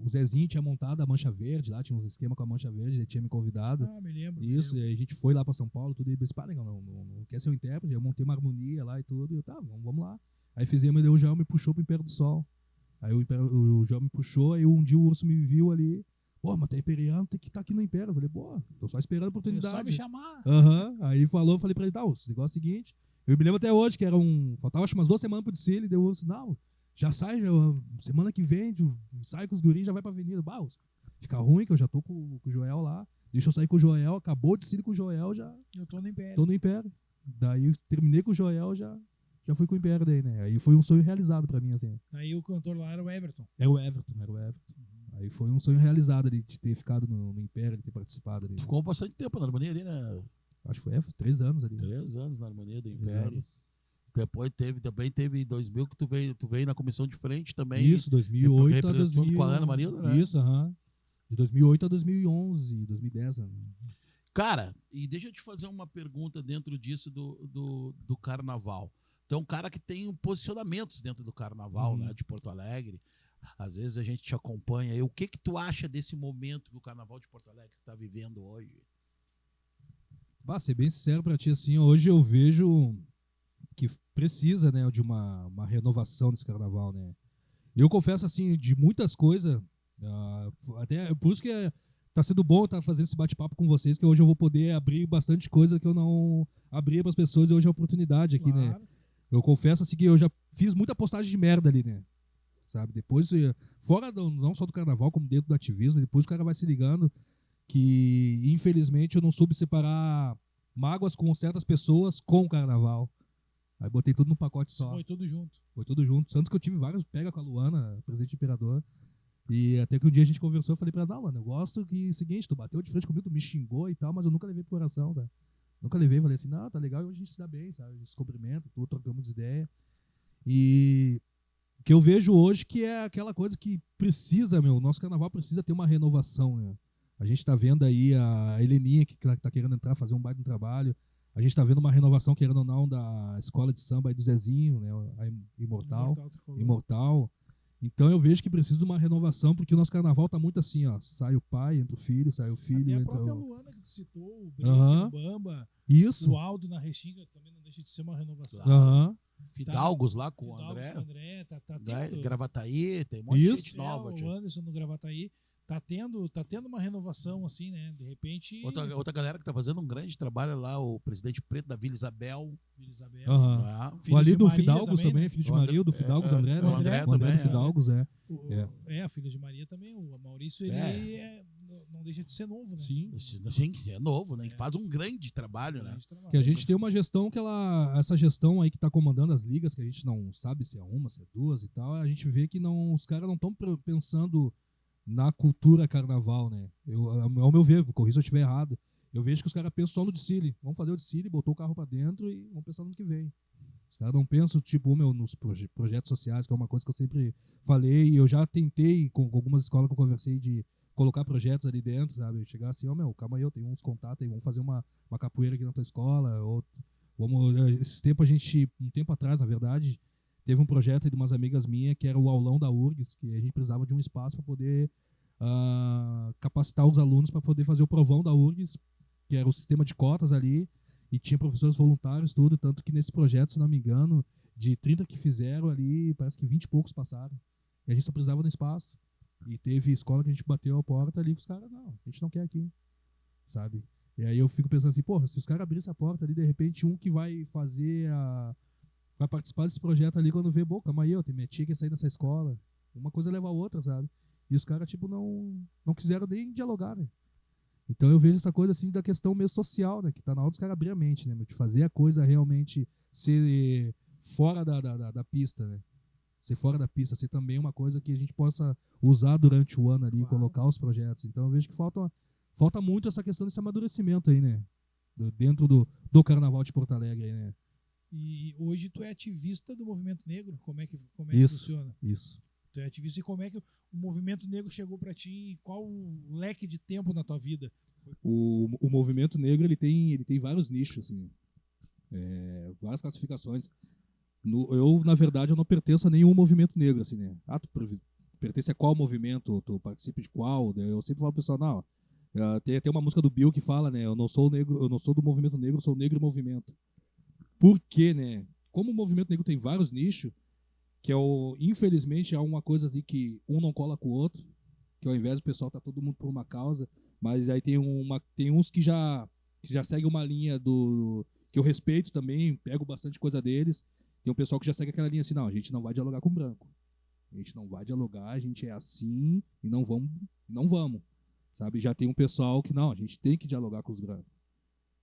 Zezinho tinha montado a Mancha Verde lá, tinha uns esquemas com a Mancha Verde, ele tinha me convidado. Me lembro. Isso, e aí a gente foi lá pra São Paulo, tudo, e disse, não quer ser o intérprete, eu montei uma harmonia lá e tudo, e eu, vamos lá. Aí fizemos, e daí o Joel me puxou pro Império do Sol. Aí o Joel me puxou, aí um dia o Urso me viu ali, mas tá imperiano, tem que estar aqui no Império. Eu falei, tô só esperando a oportunidade. Só me chamar. Aí falou, eu falei pra ele, o negócio é o seguinte, eu me lembro até hoje, que faltava acho umas 2 semanas pro desfile, deu o Urso, já sai, semana que vem, sai com os guris, já vai pra avenida. Fica ruim, que eu já tô com o Joel lá. Deixa eu sair com o Joel, acabou de desfile com o Joel, já... Eu tô no Império. Tô no Império. Daí eu terminei com o Joel, já fui com o Império daí, né? Aí foi um sonho realizado pra mim, assim. Aí o cantor lá era o Everton. Era o Everton. Aí foi um sonho realizado ali, de ter ficado no Império, de ter participado ali. Ficou bastante tempo na harmonia ali, né? Acho que foi 3 anos ali. 3 anos na harmonia do Império. Depois também teve em 2000 que tu veio na comissão de frente também. Isso, 2008 a 2000. Com a Ana Marilda, né? Isso, De 2008 a 2011, 2010. Né? Cara, e deixa eu te fazer uma pergunta dentro disso do carnaval. Tu é um cara que tem posicionamentos dentro do carnaval, né, de Porto Alegre. Às vezes a gente te acompanha aí. O que tu acha desse momento que o carnaval de Porto Alegre está vivendo hoje? Ser bem sincero pra ti, assim, hoje eu vejo que precisa, né, de uma renovação desse carnaval, né. Eu confesso, assim, de muitas coisas, até por isso que tá sendo bom estar fazendo esse bate-papo com vocês, que hoje eu vou poder abrir bastante coisa que eu não abria para as pessoas, e hoje é a oportunidade aqui, né. Eu confesso, assim, que eu já fiz muita postagem de merda ali, né, sabe, depois, fora não só do carnaval, como dentro do ativismo, depois o cara vai se ligando que, infelizmente, eu não soube separar mágoas com certas pessoas com o carnaval. Aí botei tudo num pacote só. Foi tudo junto. Tanto que eu tive vários pega com a Luana, presente imperador. E até que um dia a gente conversou, eu falei pra ela, mano, eu gosto que, seguinte, tu bateu de frente comigo, tu me xingou e tal, mas eu nunca levei pro coração, tá? Nunca levei, falei assim, não, tá legal, e hoje a gente se dá bem, sabe? A gente se cumprimenta, tudo, trocamos ideia. E o que eu vejo hoje que é aquela coisa que precisa, nosso carnaval precisa ter uma renovação, né? A gente tá vendo aí a Heleninha, que tá querendo entrar, fazer um baita trabalho. A gente tá vendo uma renovação, querendo ou não, da escola de samba aí do Zezinho, né? A Imortal. Então eu vejo que precisa de uma renovação, porque o nosso carnaval tá muito assim, ó. Sai o pai, entra o filho, sai o filho. Até a própria Luana que tu citou, o Breno, o Bamba, isso. O Aldo na Restinga também não deixa de ser uma renovação. Fidalgos lá com o André. Tá Gravataí, tem um monte de gente nova. O Anderson no Gravataí. tá tendo uma renovação, assim, né? De repente... Outra galera que tá fazendo um grande trabalho lá, o presidente preto da Vila Isabel. Aham. Filho Ali de do Maria Fidalgos também, né? filho de Maria, do Fidalgos, André, né? O André O André também, do Fidalgos, a filha de Maria também. O Maurício, ele não deixa de ser novo, né? Sim. Sim, é novo, né? Faz um grande trabalho, né? Que a gente tem uma gestão essa gestão aí que tá comandando as ligas, que a gente não sabe se é uma, se é duas e tal, a gente vê que os caras não estão pensando na cultura carnaval, né? Ao meu ver, corrija se eu estiver errado, eu vejo que os caras pensam só no desfile. Vamos fazer o desfile, botou o carro pra dentro e vamos pensar no ano que vem. Os caras não pensam, tipo, nos projetos sociais, que é uma coisa que eu sempre falei, e eu já tentei, com algumas escolas que eu conversei, de colocar projetos ali dentro, sabe? Chegar assim, calma aí, eu tenho uns contatos aí, vamos fazer uma capoeira aqui na tua escola, ou esses tempos um tempo atrás, na verdade, teve um projeto aí de umas amigas minhas, que era o aulão da URGS, que a gente precisava de um espaço para poder capacitar os alunos para poder fazer o provão da URGS, que era o sistema de cotas ali, e tinha professores voluntários, tudo, tanto que nesse projeto, se não me engano, de 30 que fizeram ali, parece que 20 e poucos passaram. E a gente só precisava do espaço. E teve escola que a gente bateu a porta ali com os caras, não, a gente não quer aqui, sabe? E aí eu fico pensando assim, porra, se os caras abrissem a porta ali, de repente um que vai vai participar desse projeto ali, quando vê, calma aí, minha tia quer sair dessa escola, uma coisa leva a outra, sabe? E os caras, tipo, não quiseram nem dialogar, né? Então eu vejo essa coisa assim da questão meio social, né? Que tá na hora dos caras abrir a mente, né? De fazer a coisa realmente ser fora da pista, né? Ser fora da pista, ser também uma coisa que a gente possa usar durante o ano ali, claro. Colocar os projetos. Então eu vejo que falta muito essa questão desse amadurecimento aí, né? Dentro do Carnaval de Porto Alegre aí, né? E hoje tu é ativista do movimento negro? Como é que funciona? Isso. Tu é ativista e como é que o movimento negro chegou para ti e qual o leque de tempo na tua vida? O movimento negro ele tem vários nichos, assim, várias classificações. Na verdade, eu não pertenço a nenhum movimento negro, assim, né? Tu pertence a qual movimento? Tu participa de qual? Eu sempre falo pro pessoal, não, tem uma música do Bill que fala, né? Eu não sou negro, eu não sou do movimento negro, eu sou negro em movimento. Por quê, né? Como o movimento negro tem vários nichos, que infelizmente há uma coisa assim que um não cola com o outro, que ao invés do pessoal tá todo mundo por uma causa, mas aí tem uns que já seguem uma linha que eu respeito também, pego bastante coisa deles. Tem um pessoal que já segue aquela linha assim, não, a gente não vai dialogar com branco. A gente não vai dialogar, a gente é assim e não vamos. Sabe? Já tem um pessoal que não, a gente tem que dialogar com os brancos.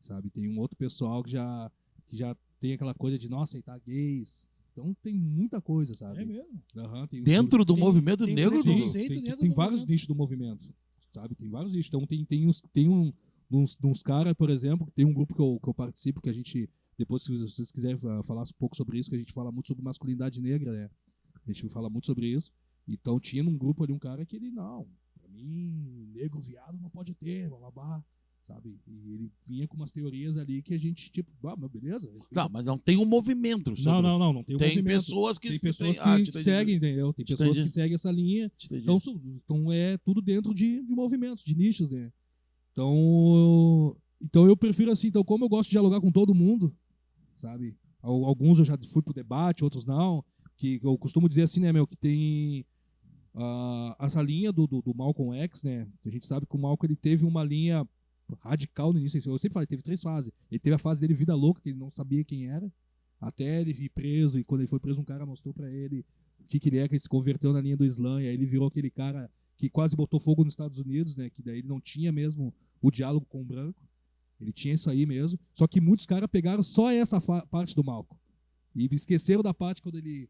Sabe? Tem um outro pessoal que já tem aquela coisa de não aceitar gays. Então tem muita coisa, sabe? É mesmo? Dentro do movimento negro? Tem vários nichos do movimento, sabe? Tem vários nichos. Então tem uns caras, por exemplo, tem um grupo que eu participo, que a gente, depois se vocês quiserem falar um pouco sobre isso, que a gente fala muito sobre masculinidade negra, né? A gente fala muito sobre isso. Então tinha num grupo ali um cara que ele, não, pra mim, negro viado não pode ter, blá, sabe? E ele vinha com umas teorias ali que a gente, tipo, beleza. Não, mas não tem um movimento. Não tem um movimento. Tem pessoas que seguem, entendeu? Tem pessoas que seguem essa linha. Então é tudo dentro de movimentos, de nichos, né? Então eu prefiro assim, então como eu gosto de dialogar com todo mundo, sabe? Alguns eu já fui pro debate, outros não. Que eu costumo dizer assim, né, que tem essa linha do Malcolm X, né? A gente sabe que o Malcolm ele teve uma linha radical no início. Eu sempre falei, teve 3 fases. Ele teve a fase dele vida louca, que ele não sabia quem era, até ele ir preso, e quando ele foi preso, um cara mostrou pra ele o que ele é, que ele se converteu na linha do Islã, e aí ele virou aquele cara que quase botou fogo nos Estados Unidos, né? Que daí ele não tinha mesmo o diálogo com o branco. Ele tinha isso aí mesmo. Só que muitos caras pegaram só essa parte do Malcolm. E esqueceram da parte quando ele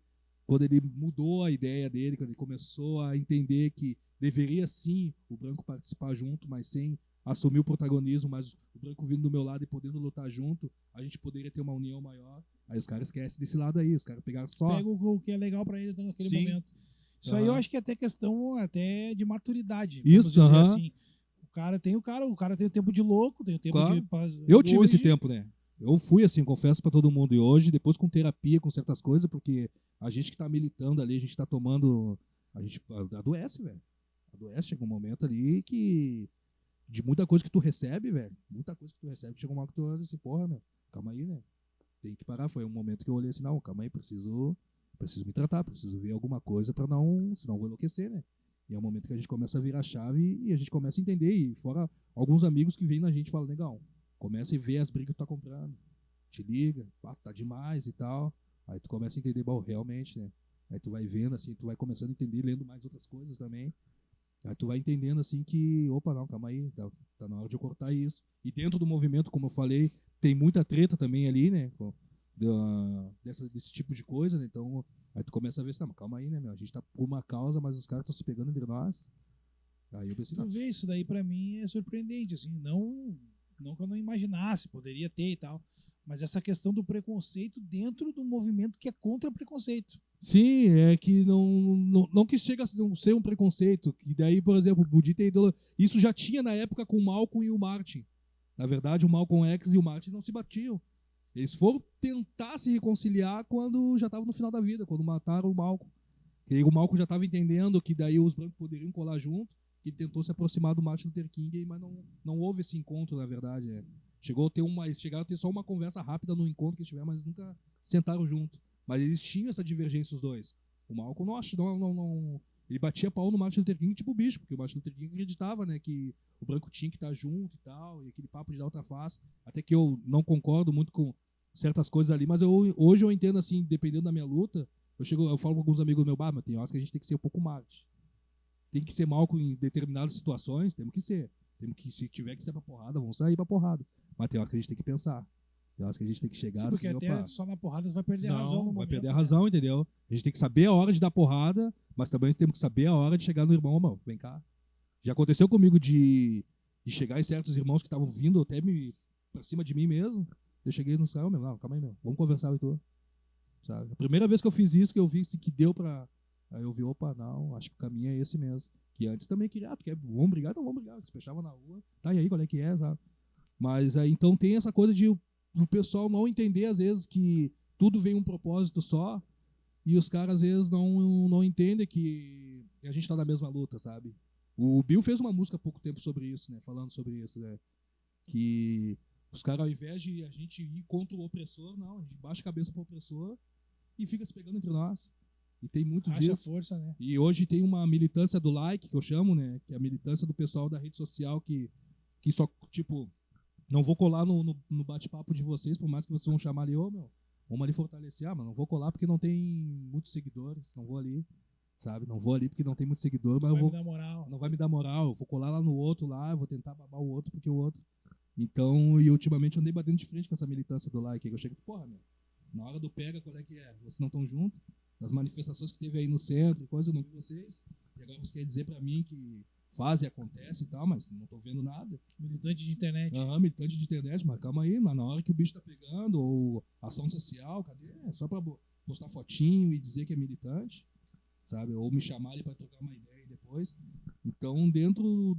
mudou a ideia dele, quando ele começou a entender que deveria sim o branco participar junto, mas sem assumir o protagonismo, mas o branco vindo do meu lado e podendo lutar junto, a gente poderia ter uma união maior. Aí os caras esquecem desse lado aí, os caras pegaram só... Pega o que é legal pra eles naquele momento. Isso aí eu acho que é até questão de maturidade. Isso, assim. O cara tem o tempo de louco, tem o tempo de... Eu tive esse tempo, né? Eu fui assim, confesso pra todo mundo. E hoje, depois com terapia, com certas coisas, porque a gente que tá militando ali, a gente tá tomando... A gente adoece, velho. Adoece, chega um momento ali que... De muita coisa que tu recebe, velho. Muita coisa que tu recebe, que chega uma hora que tu olha assim, porra, meu, calma aí, né? Tem que parar. Foi um momento que eu olhei assim, não, calma aí, preciso me tratar, preciso ver alguma coisa pra não... Senão eu vou enlouquecer, né? E é o momento que a gente começa a virar a chave e a gente começa a entender. E fora alguns amigos que vêm na gente e falam, legal, começa a ver as brigas que tu tá comprando. Te liga, tá demais e tal. Aí tu começa a entender, bom, realmente, né? Aí tu vai vendo, assim, tu vai começando a entender, lendo mais outras coisas também. Aí tu vai entendendo, assim, que, opa, não, calma aí, tá na hora de eu cortar isso. E dentro do movimento, como eu falei, tem muita treta também ali, né? Desse tipo de coisa, né? Então, aí tu começa a ver, não, calma aí, né, meu? A gente tá por uma causa, mas os caras estão se pegando entre nós. Aí eu pensei, Tu vê, isso daí pra mim é surpreendente, assim, não que eu não imaginasse, poderia ter e tal, mas essa questão do preconceito dentro do movimento que é contra preconceito. sim, é que não que chega a ser um preconceito, que daí, por exemplo, o Budi tem isso já tinha na época com o Malcolm e o Martin. Na verdade, o Malcolm X e o Martin não se batiam. Eles foram tentar se reconciliar quando já estava no final da vida, quando mataram o Malcolm. E aí o Malcolm já estava entendendo que daí os brancos poderiam colar junto, que ele tentou se aproximar do Martin Luther King, mas não houve esse encontro, na verdade. Chegaram a ter só uma conversa rápida no encontro que eles tiveram, mas nunca sentaram junto. Mas eles tinham essa divergência, os dois. O Malcolm não. Ele batia pau no Martin Luther King tipo bicho, porque o Martin Luther King acreditava, né, que o branco tinha que estar junto e tal, e aquele papo de dar outra face. Até que eu não concordo muito com certas coisas ali, mas hoje eu entendo assim, dependendo da minha luta, eu falo com alguns amigos meus, mas tem horas que a gente tem que ser um pouco Marte. Tem que ser Malcolm em determinadas situações, temos que ser. Temos que, se tiver que ser pra porrada, vamos sair pra porrada. Mas tem horas que a gente tem que pensar. Tem horas que a gente tem que chegar. Sim, porque assim, até só na porrada você vai perder a razão no momento. Vai perder a razão, entendeu? A gente tem que saber a hora de dar porrada, mas também temos que saber a hora de chegar no irmão, mano, vem cá. Já aconteceu comigo de chegar em certos irmãos que estavam vindo até pra cima de mim mesmo. Eu cheguei no céu, meu, não, calma aí, meu, vamos conversar, Heitor. Sabe? A primeira vez que eu fiz isso, que eu vi que deu pra... Aí eu vi, opa, não, acho que o caminho é esse mesmo. Que antes também queria, vamos brigar, então vamos brigar. Se fechava na rua, tá, e aí, qual é que é, sabe? Mas aí, então tem essa coisa de o pessoal não entender, às vezes, que tudo vem um propósito só, e os caras, às vezes, não entendem que a gente tá na mesma luta, sabe? O Bill fez uma música há pouco tempo sobre isso, né? Falando sobre isso, né? Que os caras, ao invés de a gente ir contra o opressor, não, a gente baixa a cabeça pro opressor e fica se pegando entre nós. E tem muito Acha disso. Força, né? E hoje tem uma militância do like, que eu chamo, né? Que é a militância do pessoal da rede social que só, tipo, não vou colar no bate-papo de vocês, por mais que vocês vão chamar ali, meu, vamos ali fortalecer. Mas não vou colar porque não tem muitos seguidores, não vou ali, sabe? Não vou ali porque não tem muito seguidor, mas me dar moral. Não vai me dar moral. Eu vou colar lá no outro, lá, eu vou tentar babar o outro porque o outro. Então, e ultimamente eu andei batendo de frente com essa militância do like. Eu chego, porra, meu, na hora do pega, qual é que é? Vocês não estão juntos? Nas manifestações que teve aí no centro, coisa, eu não vi vocês. E agora você quer dizer pra mim que faz e acontece e tal, mas não tô vendo nada. Militante de internet. Militante de internet, mas calma aí, mas na hora que o bicho tá pegando, ou ação social, cadê? É só pra postar fotinho e dizer que é militante, sabe? Ou me chamar ali pra trocar uma ideia depois. Então, dentro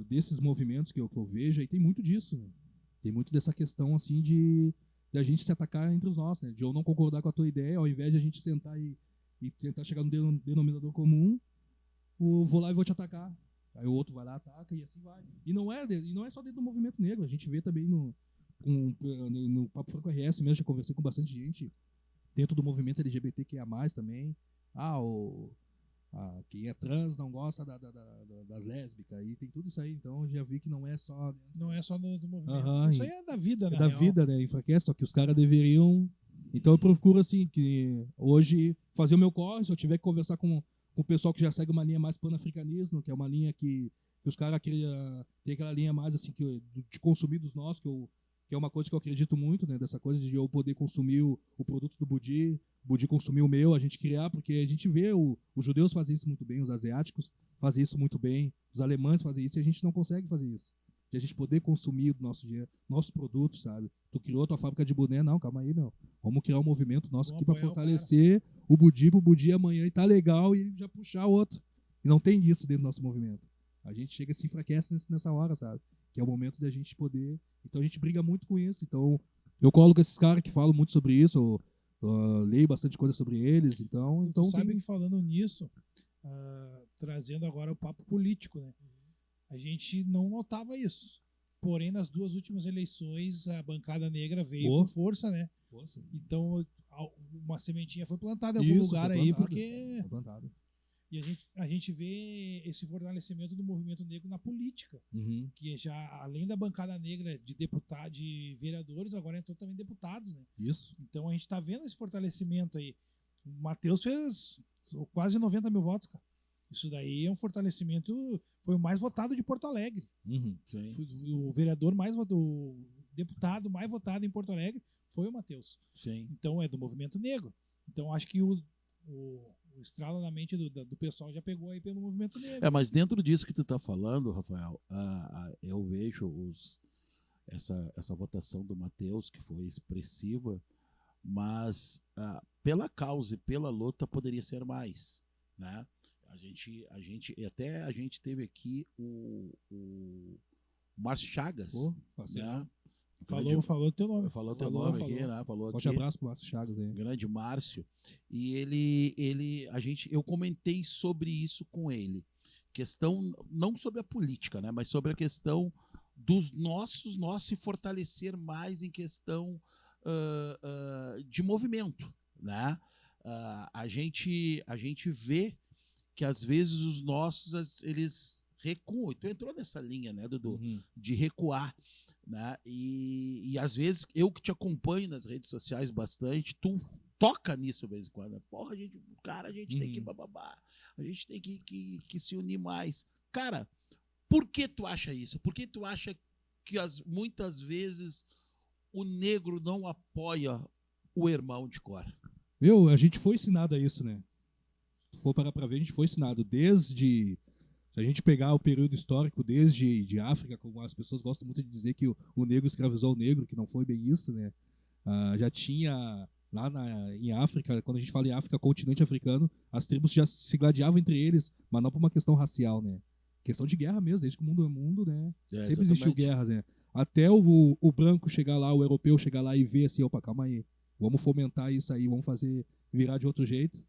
desses movimentos que eu vejo, aí tem muito disso, né? Tem muito dessa questão, assim, de a gente se atacar entre os nossos, né? De eu não concordar com a tua ideia, ao invés de a gente sentar e tentar chegar no denominador comum, eu vou lá e vou te atacar. Aí o outro vai lá, ataca e assim vai. E não é só dentro do movimento negro, a gente vê também no Papo Franco RS mesmo, já conversei com bastante gente dentro do movimento LGBTQIA+, também. Quem é trans não gosta das lésbicas, e tem tudo isso aí, então já vi que não é só... Não é só do movimento. Isso aí é da vida, né? É da vida, né? Enfraquece, só que os caras deveriam... Então eu procuro, assim, que hoje fazer o meu corre, se eu tiver que conversar com o pessoal que já segue uma linha mais pan-africanismo, que é uma linha que os caras tem aquela linha mais, assim, de consumir dos nossos, que é uma coisa que eu acredito muito, né? Dessa coisa de eu poder consumir o produto do Budi consumir o meu, a gente criar, porque a gente vê os judeus fazem isso muito bem, os asiáticos fazem isso muito bem, os alemães fazem isso, e a gente não consegue fazer isso. De a gente poder consumir o nosso dinheiro, nosso produto, sabe? Tu criou tua fábrica de boné, não, calma aí, meu. Vamos criar um movimento nosso aqui para fortalecer o Budi amanhã e tá legal, e ele já puxar o outro. E não tem disso dentro do nosso movimento. A gente chega e se enfraquece nessa hora, sabe? Que é o momento da gente poder... Então a gente briga muito com isso. Então eu colo com esses caras que falam muito sobre isso, leio bastante coisa sobre eles, então sabe que falando nisso, trazendo agora o papo político, né? A gente não notava isso. Porém, nas duas últimas eleições, a bancada negra veio com força, né? Então, uma sementinha foi plantada em algum lugar aí, porque... E a gente vê esse fortalecimento do movimento negro na política, que já, além da bancada negra de deputados, de vereadores, agora entrou também deputados, né? Isso. Então a gente está vendo esse fortalecimento aí. O Matheus fez quase 90 mil votos, cara. Isso daí é um fortalecimento, foi o mais votado de Porto Alegre. Sim. O vereador mais votado, o deputado mais votado em Porto Alegre foi o Matheus. Sim. Então é do movimento negro. Então acho que o estrala na mente do pessoal já pegou aí pelo movimento negro. Mas dentro disso que tu tá falando, Rafael, eu vejo essa votação do Matheus, que foi expressiva, mas pela causa e pela luta poderia ser mais, né? A gente teve aqui o Márcio Chagas, né? Falou o teu nome. Falou teu nome aqui, né? Forte abraço pro Márcio Chagas aí. Grande Márcio. E eu comentei sobre isso com ele. Questão, não sobre a política, né? Mas sobre a questão dos nós se fortalecer mais em questão de movimento, né? A gente vê que às vezes os nossos, eles recuam. Tu entrou nessa linha, né, Dudu? De recuar. Né? E às vezes eu que te acompanho nas redes sociais bastante, tu toca nisso de vez em quando. Porra, a gente tem que bababá, a gente tem que se unir mais. Cara, por que tu acha isso? Por que tu acha que muitas vezes o negro não apoia o irmão de cor? A gente foi ensinado a isso, né? Se for parar pra ver, a gente foi ensinado desde... Se a gente pegar o período histórico desde de África, como as pessoas gostam muito de dizer que o negro escravizou o negro, que não foi bem isso, né? Já tinha lá em África, quando a gente fala em África, continente africano, as tribos já se gladiavam entre eles, mas não por uma questão racial, né? Questão de guerra mesmo, desde que o mundo é mundo, né? Sempre existiu guerras, né? Até o branco chegar lá, o europeu chegar lá e ver assim, opa, calma aí, vamos fomentar isso aí, vamos fazer virar de outro jeito.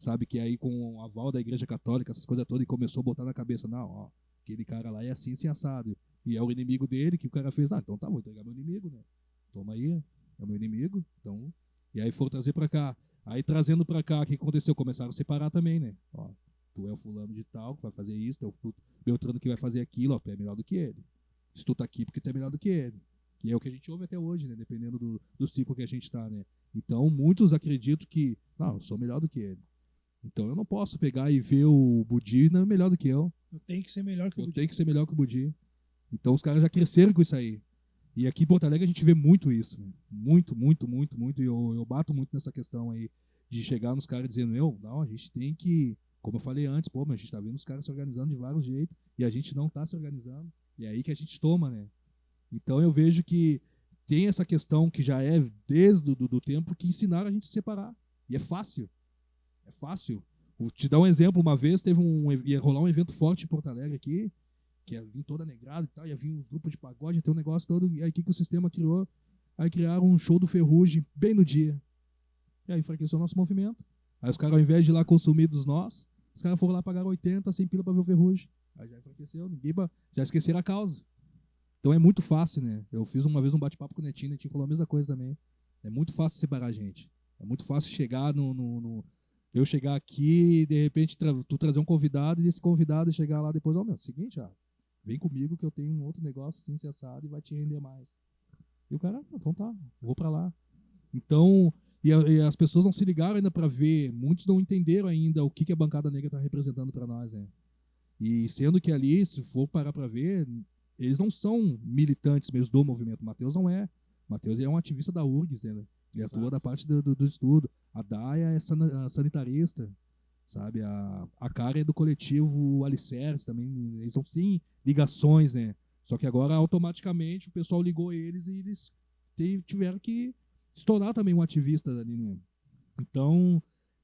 Sabe, que aí com o aval da Igreja Católica, essas coisas todas, e começou a botar na cabeça, não, ó, aquele cara lá é assim, assim, assado. E é o inimigo dele, que o cara fez, então tá, vou entregar meu inimigo, né? Toma aí, é meu inimigo, então... E aí foram trazer pra cá. Aí trazendo pra cá, o que aconteceu? Começaram a separar também, né? Ó, tu é o fulano de tal, que vai fazer isso, tu é o Beltrano que vai fazer aquilo, ó, tu é melhor do que ele. Se tu tá aqui, porque tu é melhor do que ele. Que é o que a gente ouve até hoje, né? Dependendo do ciclo que a gente tá, né? Então, muitos acreditam que, não, eu sou melhor do que ele. Então eu não posso pegar e ver o Budi não é melhor do que eu. Eu tenho que ser melhor que o Budi. Eu tenho que ser melhor que o Budi. Então os caras já cresceram com isso aí. E aqui em Porto Alegre a gente vê muito isso. Né? Muito, muito, muito, muito. E eu bato muito nessa questão aí de chegar nos caras dizendo, não, a gente tem que, como eu falei antes, mas a gente tá vendo os caras se organizando de vários jeitos e a gente não tá se organizando. E é aí que a gente toma, né? Então eu vejo que tem essa questão que já é desde do tempo que ensinaram a gente se separar. E é fácil. É fácil. Vou te dar um exemplo. Uma vez ia rolar um evento forte em Porto Alegre aqui, que ia vir toda negrada e tal, ia vir uns grupos de pagode, ia ter um negócio todo. E aí o que o sistema criou? Aí criaram um show do Ferrugem bem no dia. E aí enfraqueceu o nosso movimento. Aí os caras, ao invés de ir lá consumir dos nós, os caras foram lá pagar 80, 100 pila pra ver o Ferrugem. Aí já enfraqueceu, já esqueceram a causa. Então é muito fácil, né? Eu fiz uma vez um bate-papo com o Netinho falou a mesma coisa também. É muito fácil separar a gente. É muito fácil chegar eu chegar aqui e, de repente, tu trazer um convidado e esse convidado chegar lá depois, seguinte, vem comigo que eu tenho um outro negócio assim, assado e vai te render mais. E o cara, então tá, vou pra lá. Então, e as pessoas não se ligaram ainda pra ver, muitos não entenderam ainda o que a bancada negra tá representando pra nós, né? E sendo que ali, se for parar pra ver, eles não são militantes mesmo do movimento. O Matheus não é. O Matheus é um ativista da URGS, né? Ele atua da parte do estudo. A Daia é sanitarista, sabe? A Karen é do coletivo Alicerce também. Eles não têm ligações, né? Só que agora, automaticamente, o pessoal ligou eles e eles tiveram que se tornar também um ativista ali, né? Então,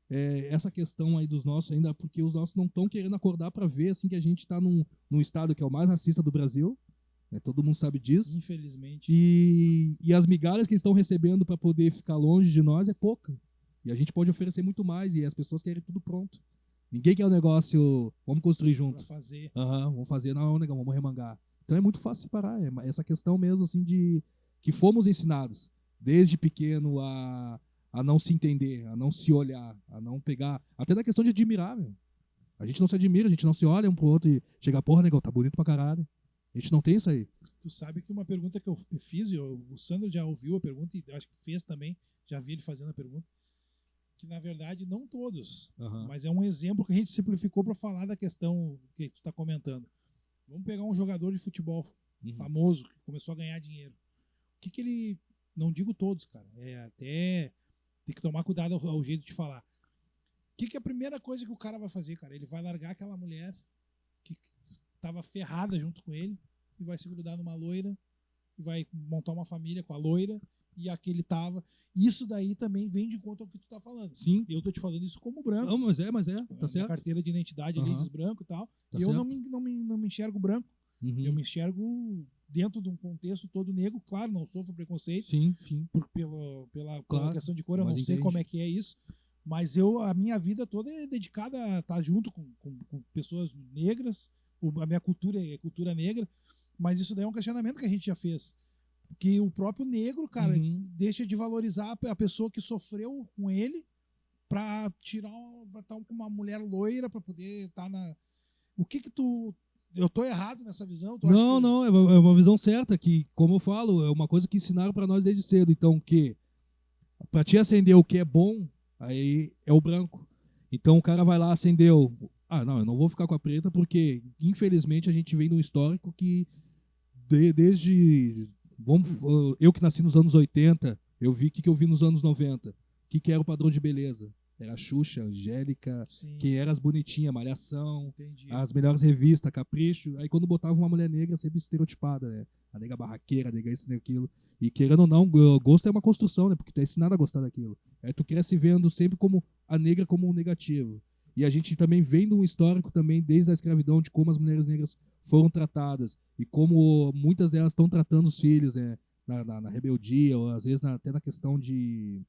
essa questão aí dos nossos ainda, porque os nossos não estão querendo acordar para ver assim, que a gente está num estado que é o mais racista do Brasil. Todo mundo sabe disso. Infelizmente. E as migalhas que estão recebendo para poder ficar longe de nós é pouca. E a gente pode oferecer muito mais e as pessoas querem tudo pronto. Ninguém quer o negócio, vamos construir junto. Pra fazer. Vamos fazer, não, negão, vamos remangar. Então é muito fácil separar. É essa questão mesmo assim de que fomos ensinados desde pequeno a não se entender, a não se olhar, a não pegar. Até na questão de admirar, meu. A gente não se admira, a gente não se olha um pro outro e chega, porra, negão, tá bonito pra caralho. A gente não tem isso aí. Tu sabe que uma pergunta que eu fiz, o Sandro já ouviu a pergunta e acho que fez também, já vi ele fazendo a pergunta, que na verdade não todos, mas é um exemplo que a gente simplificou para falar da questão que tu tá comentando. Vamos pegar um jogador de futebol famoso que começou a ganhar dinheiro. O que ele, não digo todos, cara, até tem que tomar cuidado ao jeito de falar. O que é a primeira coisa que o cara vai fazer, cara? Ele vai largar aquela mulher que tava ferrada junto com ele e vai se grudar numa loira e vai montar uma família com a loira e a que ele tava. Isso daí também vem de conta ao que tu tá falando. Sim. Eu tô te falando isso como branco. Não, mas tá certo. Carteira de identidade ali diz branco e tal. Tá e eu certo. não me enxergo branco. Eu me enxergo dentro de um contexto todo negro. Claro, não sofro preconceito. Sim. Pela questão de cor, eu não sei como é que é isso. Mas a minha vida toda é dedicada a estar junto com pessoas negras. A minha cultura é cultura negra. Mas isso daí é um questionamento que a gente já fez. Que o próprio negro, cara, deixa de valorizar a pessoa que sofreu com ele pra estar com uma mulher loira pra poder estar na... O que tu... Eu tô errado nessa visão? Não, é uma visão certa que, como eu falo, é uma coisa que ensinaram pra nós desde cedo. Então, que pra te acender o que é bom, aí é o branco. Então o cara vai lá, acendeu. Não, eu não vou ficar com a preta porque, infelizmente, a gente vem de um histórico que desde... eu que nasci nos anos 80, eu vi o que eu vi nos anos 90. O que era o padrão de beleza? Era a Xuxa, Angélica, quem era as bonitinhas, Malhação, as melhores revistas, Capricho. Aí quando botava uma mulher negra, sempre estereotipada, né? A nega barraqueira, a nega isso, nega aquilo. E querendo ou não, o gosto é uma construção, né? Porque tu é ensinado a gostar daquilo. Aí tu cresce vendo sempre como a negra como um negativo. E a gente também vem de um histórico também, desde a escravidão, de como as mulheres negras foram tratadas. E como muitas delas estão tratando os filhos, né? Na rebeldia, ou às vezes até na questão de...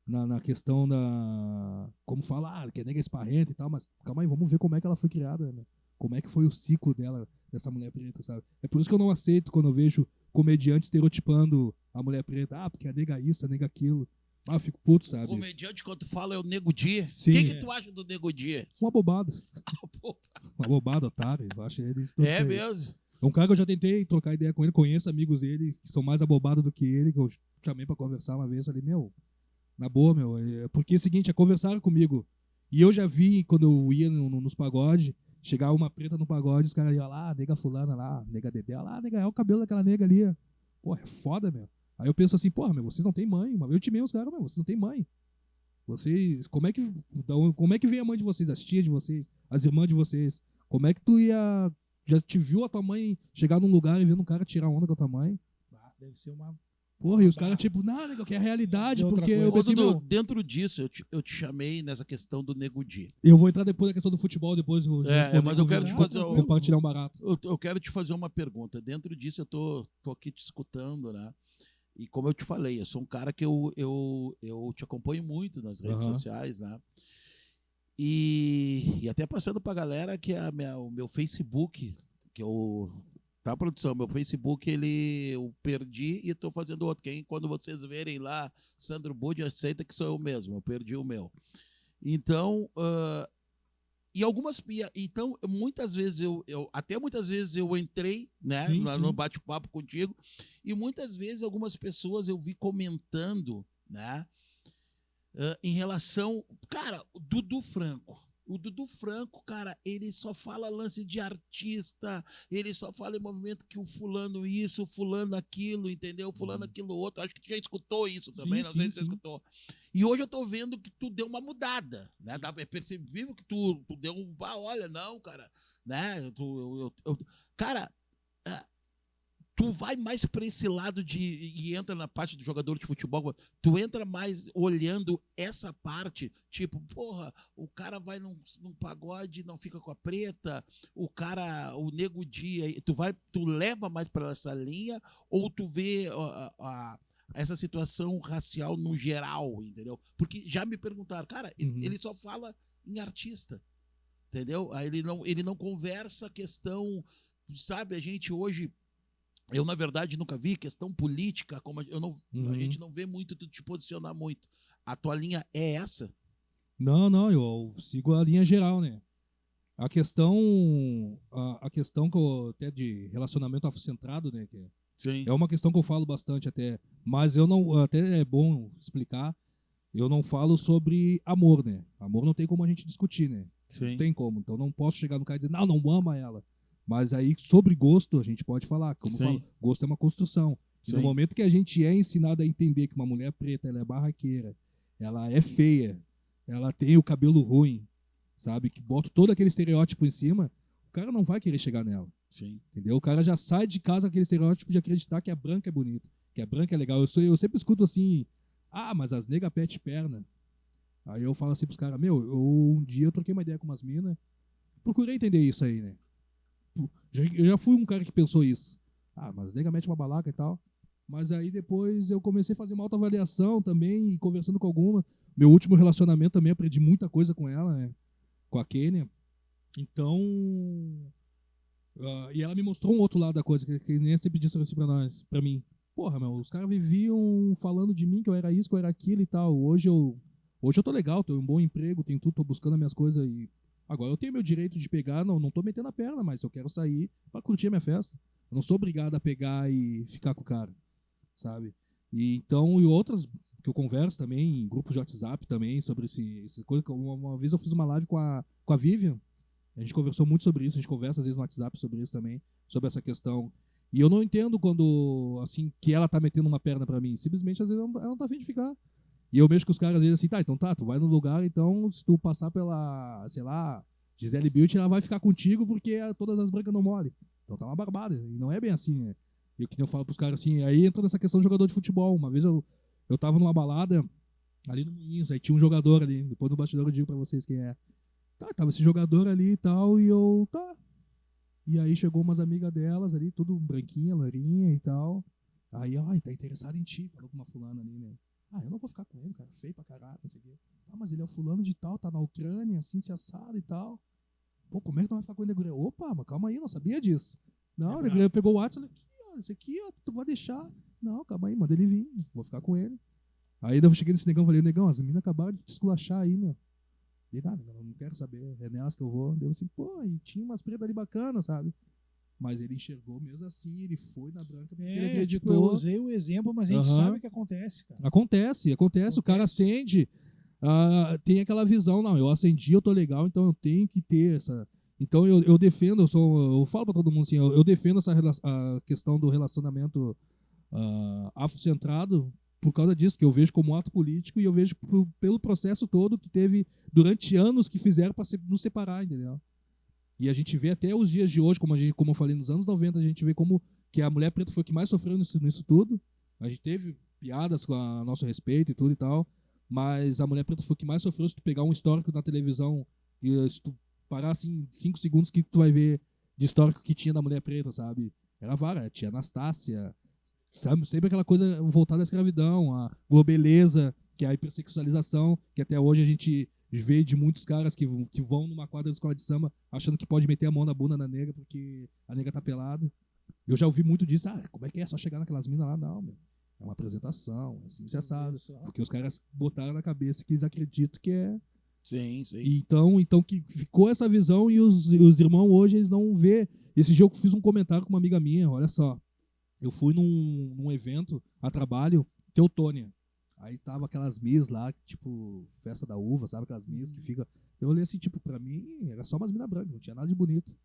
Na questão da... Como falar, que a negra é esparrenta e tal, mas calma aí, vamos ver como é que ela foi criada, né? Como é que foi o ciclo dela, dessa mulher preta, sabe? É por isso que eu não aceito quando eu vejo comediantes estereotipando a mulher preta. Porque a nega isso, a nega aquilo. Eu fico puto, sabe? O comediante, quando fala, é o Nego Di. O que tu acha do Nego Di? Uma bobada. Uma bobada, otário. Eu acho eles todos aí. Mesmo? É um cara que eu já tentei trocar ideia com ele. Conheço amigos dele que são mais abobados do que ele, que eu chamei pra conversar uma vez. Falei, na boa, porque é o seguinte, conversaram comigo. E eu já vi, quando eu ia nos pagodes, chegava uma preta no pagode, os caras iam lá, nega fulana lá, nega Dedé, lá, nega, é o cabelo daquela nega ali. Porra, é foda, meu. Aí eu penso assim, porra, vocês não têm mãe. Uma vez eu timei os caras, vocês não têm mãe. Vocês, como é que vem a mãe de vocês, as tias de vocês, as irmãs de vocês? Como é que tu ia... Já te viu a tua mãe chegar num lugar e vendo um cara tirar onda com a tua mãe? Deve ser uma... Porra, e os caras tipo, não, que é a realidade, porque... Eu pensei, dentro disso, eu te chamei nessa questão do Nego Di. Eu vou entrar depois na questão do futebol, depois mas eu quero te fazer... Compartilhar um barato. Eu quero te fazer uma pergunta. Dentro disso, eu tô aqui te escutando, né? E como eu te falei, eu sou um cara que eu te acompanho muito nas redes sociais, né? E até passando pra galera que o meu Facebook, que eu... Tá, produção? Meu Facebook, eu perdi e estou fazendo outro. Quando vocês verem lá, Sandro Budi, aceita que sou eu mesmo. Eu perdi o meu. Então, então muitas vezes muitas vezes eu entrei, né, no bate-papo contigo, e muitas vezes algumas pessoas eu vi comentando, né, em relação, cara, o Dudu Franco. O Dudu Franco, cara, ele só fala lance de artista, ele só fala em movimento que o fulano isso, fulano aquilo, entendeu? Fulano aquilo outro. Acho que tu já escutou isso também, não sei se tu escutou. E hoje eu tô vendo que tu deu uma mudada, né? É percebível que tu deu um... olha, não, cara, né? Cara... Tu vai mais para esse lado e entra na parte do jogador de futebol, tu entra mais olhando essa parte, tipo, porra, o cara vai num pagode, não fica com a preta, o Nego Di, tu leva mais para essa linha, ou tu vê essa situação racial no geral, entendeu? Porque já me perguntaram, cara, ele só fala em artista, entendeu? Aí ele não conversa a questão, sabe, a gente hoje... Eu, na verdade, nunca vi questão política, como a gente não vê muito tu te posicionar muito. A tua linha é essa? Não, eu sigo a linha geral, né? A questão que até de relacionamento afrocentrado, né, que Sim. é uma questão que eu falo bastante até, mas eu não, até é bom explicar, eu não falo sobre amor, né? Amor não tem como a gente discutir, né? Sim. Não tem como. Então não posso chegar no cara e dizer, não ama ela. Mas aí sobre gosto a gente pode falar, como eu falo, gosto é uma construção. E no momento que a gente é ensinado a entender que uma mulher preta, ela é barraqueira, ela é feia, ela tem o cabelo ruim, sabe? Que bota todo aquele estereótipo em cima, o cara não vai querer chegar nela. Sim. Entendeu? O cara já sai de casa com aquele estereótipo de acreditar que a branca é bonita, que a branca é legal. Eu sempre escuto assim, mas as negas pete perna. Aí eu falo assim pros caras, um dia eu troquei uma ideia com umas minas, procurei entender isso aí, né? Eu já fui um cara que pensou isso. Mas nega mete uma balaca e tal. Mas aí depois eu comecei a fazer uma autoavaliação também, e conversando com alguma. Meu último relacionamento também, aprendi muita coisa com ela, né? Com a Kênia. Então... e ela me mostrou um outro lado da coisa, que nem sempre disse assim pra mim. Porra, os caras viviam falando de mim, que eu era isso, que eu era aquilo e tal. Hoje eu tô legal, tenho um bom emprego, tenho tudo, tô buscando as minhas coisas e... Agora eu tenho meu direito de pegar, não tô metendo a perna, mas eu quero sair pra curtir a minha festa. Eu não sou obrigado a pegar e ficar com o cara, sabe? E outras que eu converso também, em grupos de WhatsApp também, sobre esse coisa. Uma vez eu fiz uma live com a Vivian, a gente conversou muito sobre isso, a gente conversa às vezes no WhatsApp sobre isso também, sobre essa questão. E eu não entendo quando, assim, que ela tá metendo uma perna pra mim. Simplesmente, às vezes, ela não tá a fim de ficar. E eu mexo com os caras, às vezes, assim, então tu vai no lugar, então, se tu passar pela, sei lá, Gisele Bündchen, ela vai ficar contigo porque todas as brancas não molem. Então tá uma barbada. E não é bem assim, né? E o que eu falo pros caras, assim, aí entra nessa questão de jogador de futebol. Uma vez eu tava numa balada, ali no Moinhos, aí tinha um jogador ali, depois do bastidor eu digo pra vocês quem é. Tava esse jogador ali e tal, e eu, E aí chegou umas amigas delas ali, tudo branquinha, loirinha e tal. Aí, tá interessado em ti, falou com uma fulana ali, né? Eu não vou ficar com ele, cara, feio pra caralho, não sei o quê. Mas ele é o fulano de tal, tá na Ucrânia, assim, se assado e tal. Pô, como é que tu vai ficar com ele? Opa, mas calma aí, eu não sabia disso. Não, ele pegou o WhatsApp, esse aqui, tu vai deixar. Não, calma aí, manda ele vir, vou ficar com ele. Aí eu cheguei nesse negão e falei, negão, as meninas acabaram de te esculachar aí, meu. Dei nada, eu não quero saber, é nelas que eu vou. Deu assim, pô, e tinha umas pretas ali bacanas, sabe? Mas ele enxergou mesmo assim, ele foi na branca porque ele acreditou. Eu usei o exemplo, mas a gente sabe o que acontece, cara. Acontece. O cara acende, tem aquela visão, não, eu acendi, eu tô legal, então eu tenho que ter essa... Então eu defendo, eu falo pra todo mundo assim, eu defendo a questão do relacionamento afrocentrado por causa disso, que eu vejo como ato político e eu vejo pelo processo todo que teve durante anos que fizeram para nos separar, entendeu? E a gente vê até os dias de hoje, como eu falei, nos anos 90, a gente vê como que a mulher preta foi que mais sofreu nisso tudo. A gente teve piadas com a nosso respeito e tudo e tal, mas a mulher preta foi que mais sofreu. Se tu pegar um histórico na televisão e se tu parar assim 5 segundos, que tu vai ver de histórico que tinha da mulher preta, sabe? Era várias, tinha Anastácia, sabe? Sempre aquela coisa voltada à escravidão, a globeleza, que é a hipersexualização, que até hoje a gente vê de muitos caras que vão numa quadra de escola de samba achando que pode meter a mão na bunda na nega porque a nega tá pelada. Eu já ouvi muito disso. Como é que é? Só chegar naquelas minas lá? Não, meu. É uma apresentação, é assim, assado. Porque os caras botaram na cabeça que eles acreditam que é... Sim, sim. Então que ficou essa visão e os irmãos hoje, eles não vê. Esse dia eu fiz um comentário com uma amiga minha, olha só. Eu fui num evento a trabalho, Teutônia. Aí tava aquelas miss lá, tipo, festa da uva, sabe? Aquelas miss que fica... Eu olhei assim, tipo, pra mim, era só umas minas brancas, não tinha nada de bonito.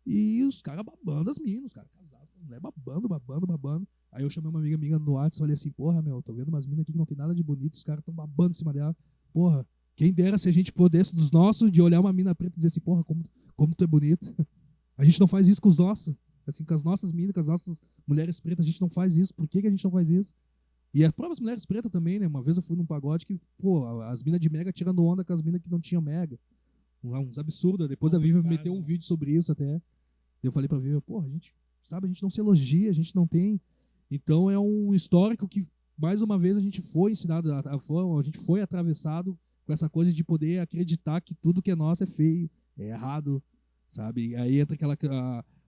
E os caras babando as minas, os caras casados, a mulher babando. Aí eu chamei uma amiga minha no WhatsApp e falei assim, porra, tô vendo umas minas aqui que não tem nada de bonito, os caras tão babando em cima dela. Porra, quem dera se a gente pudesse, dos nossos, de olhar uma mina preta e dizer assim, porra, como tu é bonita. A gente não faz isso com os nossos. Assim, com as nossas minas, com as nossas mulheres pretas, a gente não faz isso. Por que a gente não faz isso? E as próprias mulheres pretas também, né? Uma vez eu fui num pagode que, pô, as minas de mega tirando onda com as minas que não tinham mega. Uns absurdos. Depois a Vivian meteu um vídeo sobre isso até. Eu falei pra Vivian, pô, a gente não se elogia, a gente não tem. Então é um histórico que, mais uma vez, a gente foi ensinado, a gente foi atravessado com essa coisa de poder acreditar que tudo que é nosso é feio, é errado, sabe? E aí entra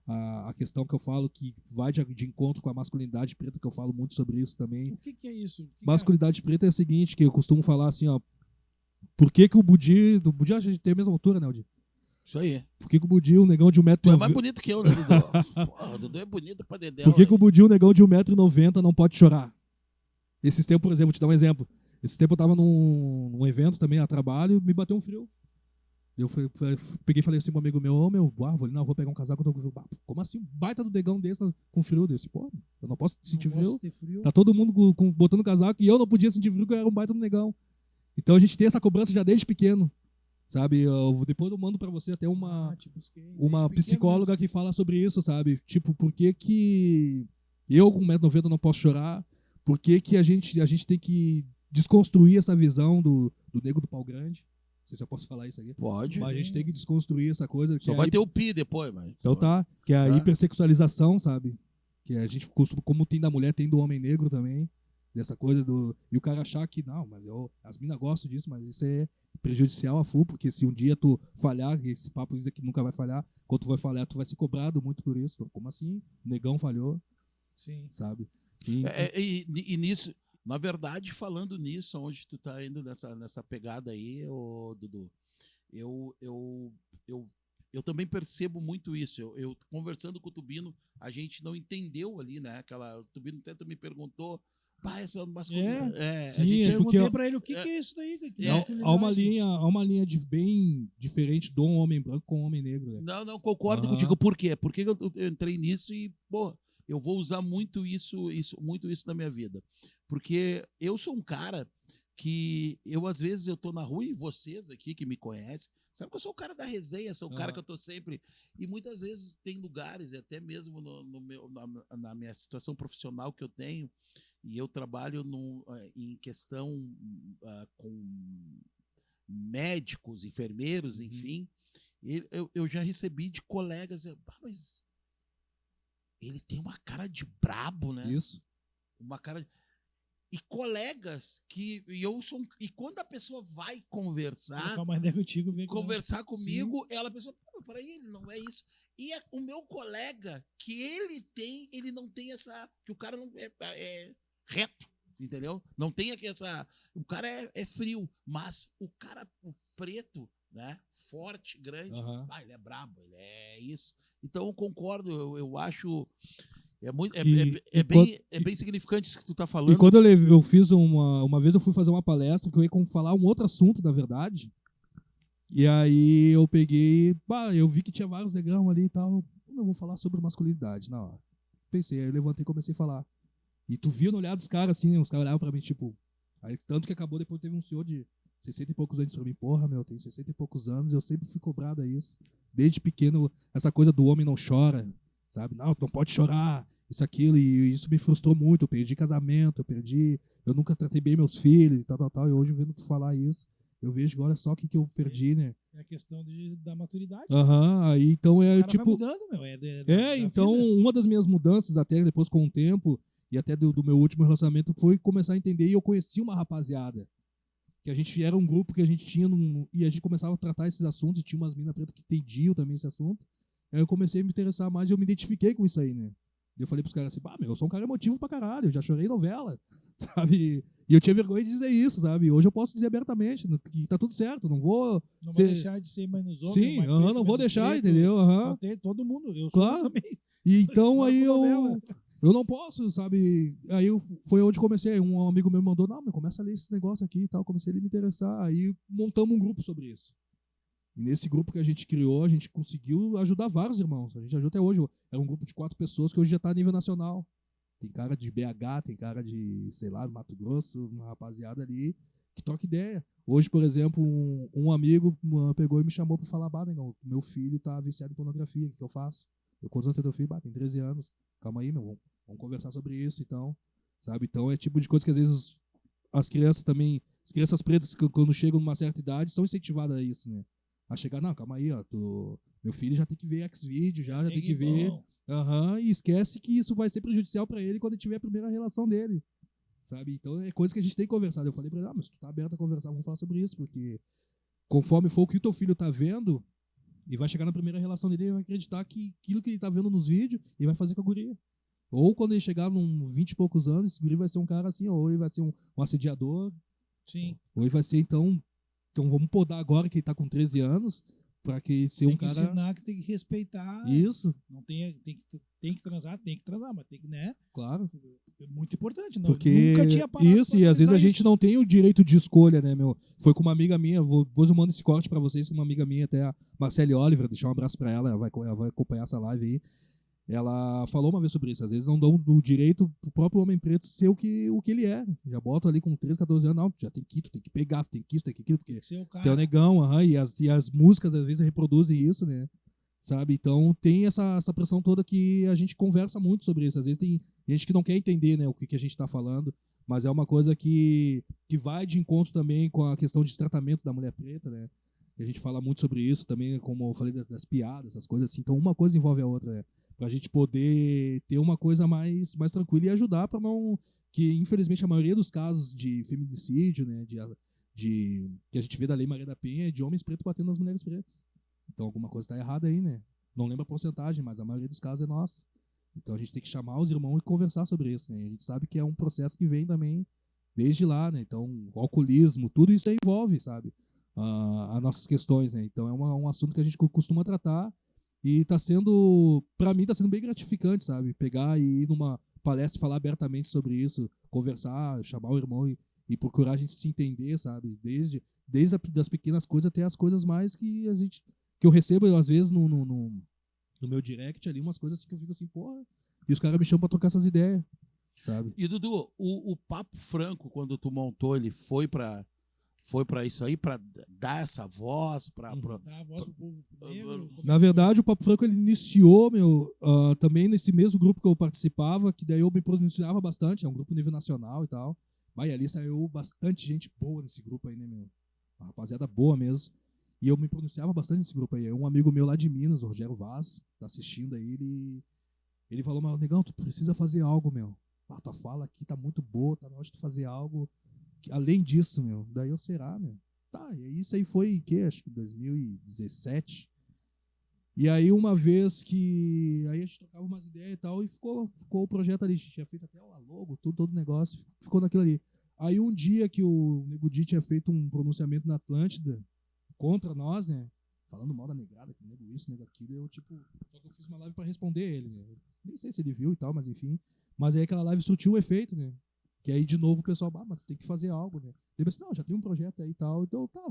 a questão que eu falo que vai de encontro com a masculinidade preta, que eu falo muito sobre isso também. O que é isso? Masculinidade preta é o seguinte, que eu costumo falar assim, ó, por que o budismo a gente tem a mesma altura, né, Aldir? Isso aí. Por que o Budinho, um negão de 1,90 m... Tu é mais bonito que eu, né, Dudu? Porra, o Dudu é bonito pra dedéu. Por que o Budinho, um negão de 1,90 m não pode chorar? Esses tempos, por exemplo, vou te dar um exemplo. Esse tempo eu tava num evento também a trabalho, me bateu um frio. Eu peguei e falei assim pro amigo meu, vou ali na rua pegar um casaco, eu tô com frio. Como assim, um baita do negão desse com frio? Eu disse, pô, eu não posso sentir frio. Tá todo mundo botando casaco e eu não podia sentir frio porque eu era um baita do negão. Então a gente tem essa cobrança já desde pequeno, sabe? Depois eu mando pra você até uma psicóloga que fala sobre isso, sabe? Tipo, por que eu com 1,90 m não posso chorar? Por que a gente tem que desconstruir essa visão do nego do pau grande? Não sei se eu posso falar isso aqui. Pode. Mas a gente tem que desconstruir essa coisa. Só vai ter o pi depois, mas... Então tá. Que é a hipersexualização, sabe? Que a gente costuma, como tem da mulher, tem do homem negro também. Dessa coisa do... E o cara achar que, não, mas as minas gostam disso, mas isso é prejudicial a full, porque se um dia tu falhar, esse papo diz que nunca vai falhar, quando tu vai falhar, tu vai ser cobrado muito por isso. Então, como assim? O negão falhou. Sim. Sabe? E nisso... Na verdade, falando nisso, onde tu tá indo nessa pegada aí, Dudu, eu também percebo muito isso. Eu conversando com o Tubino, a gente não entendeu ali, né? O Tubino até me perguntou, essa masculina. Sim, a gente perguntei pra ele o que é isso daí. Há uma linha bem diferente do homem branco com o homem negro. Né? Não, concordo contigo. Por quê? Porque eu entrei nisso e, pô, eu vou usar muito isso na minha vida. Porque eu sou um cara que às vezes eu tô na rua e vocês aqui que me conhecem, sabe que eu sou o cara da resenha, sou o cara que eu tô sempre... E muitas vezes tem lugares, até mesmo na minha situação profissional que eu tenho, e eu trabalho em questão com médicos, enfermeiros, enfim, eu já recebi de colegas, mas ele tem uma cara de brabo, né? Isso. Uma cara de... E colegas e quando a pessoa vai conversar comigo, ela pensa, peraí, ele não é isso. E o meu colega, que ele não tem essa, que o cara não é reto, entendeu? Não tem aqui o cara é frio, mas o cara, o preto, né, forte, grande, ele é brabo, ele é isso. Então eu concordo, eu acho... É bem significante isso que tu tá falando. E quando eu fiz uma vez eu fui fazer uma palestra que eu ia falar um outro assunto, na verdade. E aí eu peguei, eu vi que tinha vários negão ali e tal. Eu vou falar sobre masculinidade na hora. Pensei, aí eu levantei e comecei a falar. E tu via no olhar dos caras assim, os caras olhavam pra mim, tipo... Aí tanto que acabou, depois teve um senhor de 60 e poucos anos pra mim. Porra, eu tenho 60 e poucos anos, eu sempre fui cobrado a isso. Desde pequeno, essa coisa do homem não chora, sabe? Não, tu não pode chorar. Isso, aquilo, e isso me frustrou muito. Eu perdi casamento, eu nunca tratei bem meus filhos, e tal. E hoje, vendo tu falar isso, eu vejo, olha só o que eu perdi, né? É a questão da maturidade. Aí então é tipo. Vai mudando, meu. Então, uma das minhas mudanças, até depois com o tempo, e até do meu último relacionamento, foi começar a entender, e eu conheci uma rapaziada. Que a gente era um grupo que a gente tinha, e a gente começava a tratar esses assuntos, e tinha umas minas pretas que entendiam também esse assunto. Aí eu comecei a me interessar mais e eu me identifiquei com isso aí, né? E eu falei pros caras assim, eu sou um cara emotivo pra caralho, eu já chorei em novela, sabe? E eu tinha vergonha de dizer isso, sabe? Hoje eu posso dizer abertamente que tá tudo certo, não vou deixar de ser menos homem. Sim, preto, não vou deixar, preto, entendeu? Todo mundo, eu claro. sou também. E então aí eu não posso, sabe? Aí foi onde comecei, um amigo meu me mandou, não, começa a ler esses negócios aqui e tal, comecei a me interessar, aí montamos um grupo sobre isso. E nesse grupo que a gente criou, a gente conseguiu ajudar vários irmãos. A gente ajuda até hoje. É um grupo de 4 pessoas que hoje já está a nível nacional. Tem cara de BH, tem cara de, sei lá, Mato Grosso, uma rapaziada ali que troca ideia. Hoje, por exemplo, um amigo pegou e me chamou para falar, negão, meu filho tá viciado em pornografia, o que eu faço? Quantos anos tem teu filho? Tem 13 anos. Calma aí, meu, vamos conversar sobre isso, então. Sabe? Então é tipo de coisa que às vezes as crianças pretas, quando chegam numa certa idade, são incentivadas a isso, né? A chegar, não, calma aí, meu filho já tem que ver Xvideos, já tem que ver. E esquece que isso vai ser prejudicial pra ele quando ele tiver a primeira relação dele. Sabe? Então é coisa que a gente tem que conversar. Eu falei pra ele, mas tu tá aberto a conversar, vamos falar sobre isso, porque conforme for o que o teu filho tá vendo, e vai chegar na primeira relação dele, ele vai acreditar que aquilo que ele tá vendo nos vídeos, ele vai fazer com a guria. Ou quando ele chegar num 20 e poucos anos, esse guri vai ser um cara assim, ou ele vai ser um assediador. Sim. Ou ele vai ser, então vamos podar agora que ele tá com 13 anos, pra que ser um cara... Tem que ensinar que tem que respeitar. Isso. Não tem que transar, mas tem que, né? Claro. É muito importante. Não, Porque nunca tinha parado isso, e às vezes a gente isso. não tem o direito de escolha, né, meu? Foi com uma amiga minha, depois eu mando esse corte pra vocês, uma amiga minha, até a Marcele Oliver, deixar um abraço pra ela vai acompanhar essa live aí. Ela falou uma vez sobre isso, às vezes não dão o direito pro próprio homem preto ser o que ele é. Já bota ali com 13, 14 anos, não, já tem que tem que pegar, tem que isso, tem que aquilo, porque tem o negão, e as músicas às vezes reproduzem isso, né? Sabe? Então tem essa pressão toda que a gente conversa muito sobre isso. Às vezes tem gente que não quer entender, né, o que a gente está falando, mas é uma coisa que vai de encontro também com a questão de tratamento da mulher preta, né? E a gente fala muito sobre isso também, como eu falei das piadas, essas coisas assim. Então uma coisa envolve a outra, né? Pra gente poder ter uma coisa mais tranquila e ajudar para não... Que infelizmente a maioria dos casos de feminicídio, né, que a gente vê da Lei Maria da Penha é de homens pretos batendo nas mulheres pretas. Então alguma coisa está errada aí, né? Não lembro a porcentagem, mas a maioria dos casos é nossa. Então a gente tem que chamar os irmãos e conversar sobre isso, né? A gente sabe que é um processo que vem também desde lá, né? Então o alcoolismo, tudo isso aí envolve, sabe? As nossas questões, né? Então é um assunto que a gente costuma tratar e tá sendo, para mim, tá sendo bem gratificante, sabe? Pegar e ir numa palestra e falar abertamente sobre isso, conversar, chamar o irmão e procurar a gente se entender, sabe? Desde das pequenas coisas até as coisas mais que eu recebo, às vezes, no meu direct ali, umas coisas que eu fico assim, porra, e os caras me chamam pra trocar essas ideias, sabe? E, Dudu, o Papo Franco, quando tu montou, ele foi pra isso aí, pra dar essa voz, Dar a voz pro povo negro? Na verdade, o Papo Franco, ele iniciou, também nesse mesmo grupo que eu participava, que daí eu me pronunciava bastante, é um grupo nível nacional e tal. Vai, ali saiu bastante gente boa nesse grupo aí, né, meu? Uma rapaziada boa mesmo. E eu me pronunciava bastante nesse grupo aí. Um amigo meu lá de Minas, o Rogério Vaz, tá assistindo aí, ele falou, mas, negão, tu precisa fazer algo, meu. Tua fala aqui tá muito boa, tá na hora de tu fazer algo além disso, meu. Daí eu, será, meu? Tá, e isso aí foi, acho que 2017. E aí uma vez que aí a gente trocava umas ideias e tal, e ficou o projeto ali, a gente tinha feito até a logo, todo o negócio, ficou naquilo ali. Aí um dia que o Nego Di tinha feito um pronunciamento na Atlântida contra nós, né? Falando mal da negrada, que nego isso, nego aquilo, eu tipo, só que eu fiz uma live pra responder ele, né? Nem sei se ele viu e tal, mas enfim. Mas aí aquela live surtiu um efeito, né? Que aí de novo o pessoal, mas tu tem que fazer algo, né? Ele disse, não, já tem um projeto aí e tal, então tá,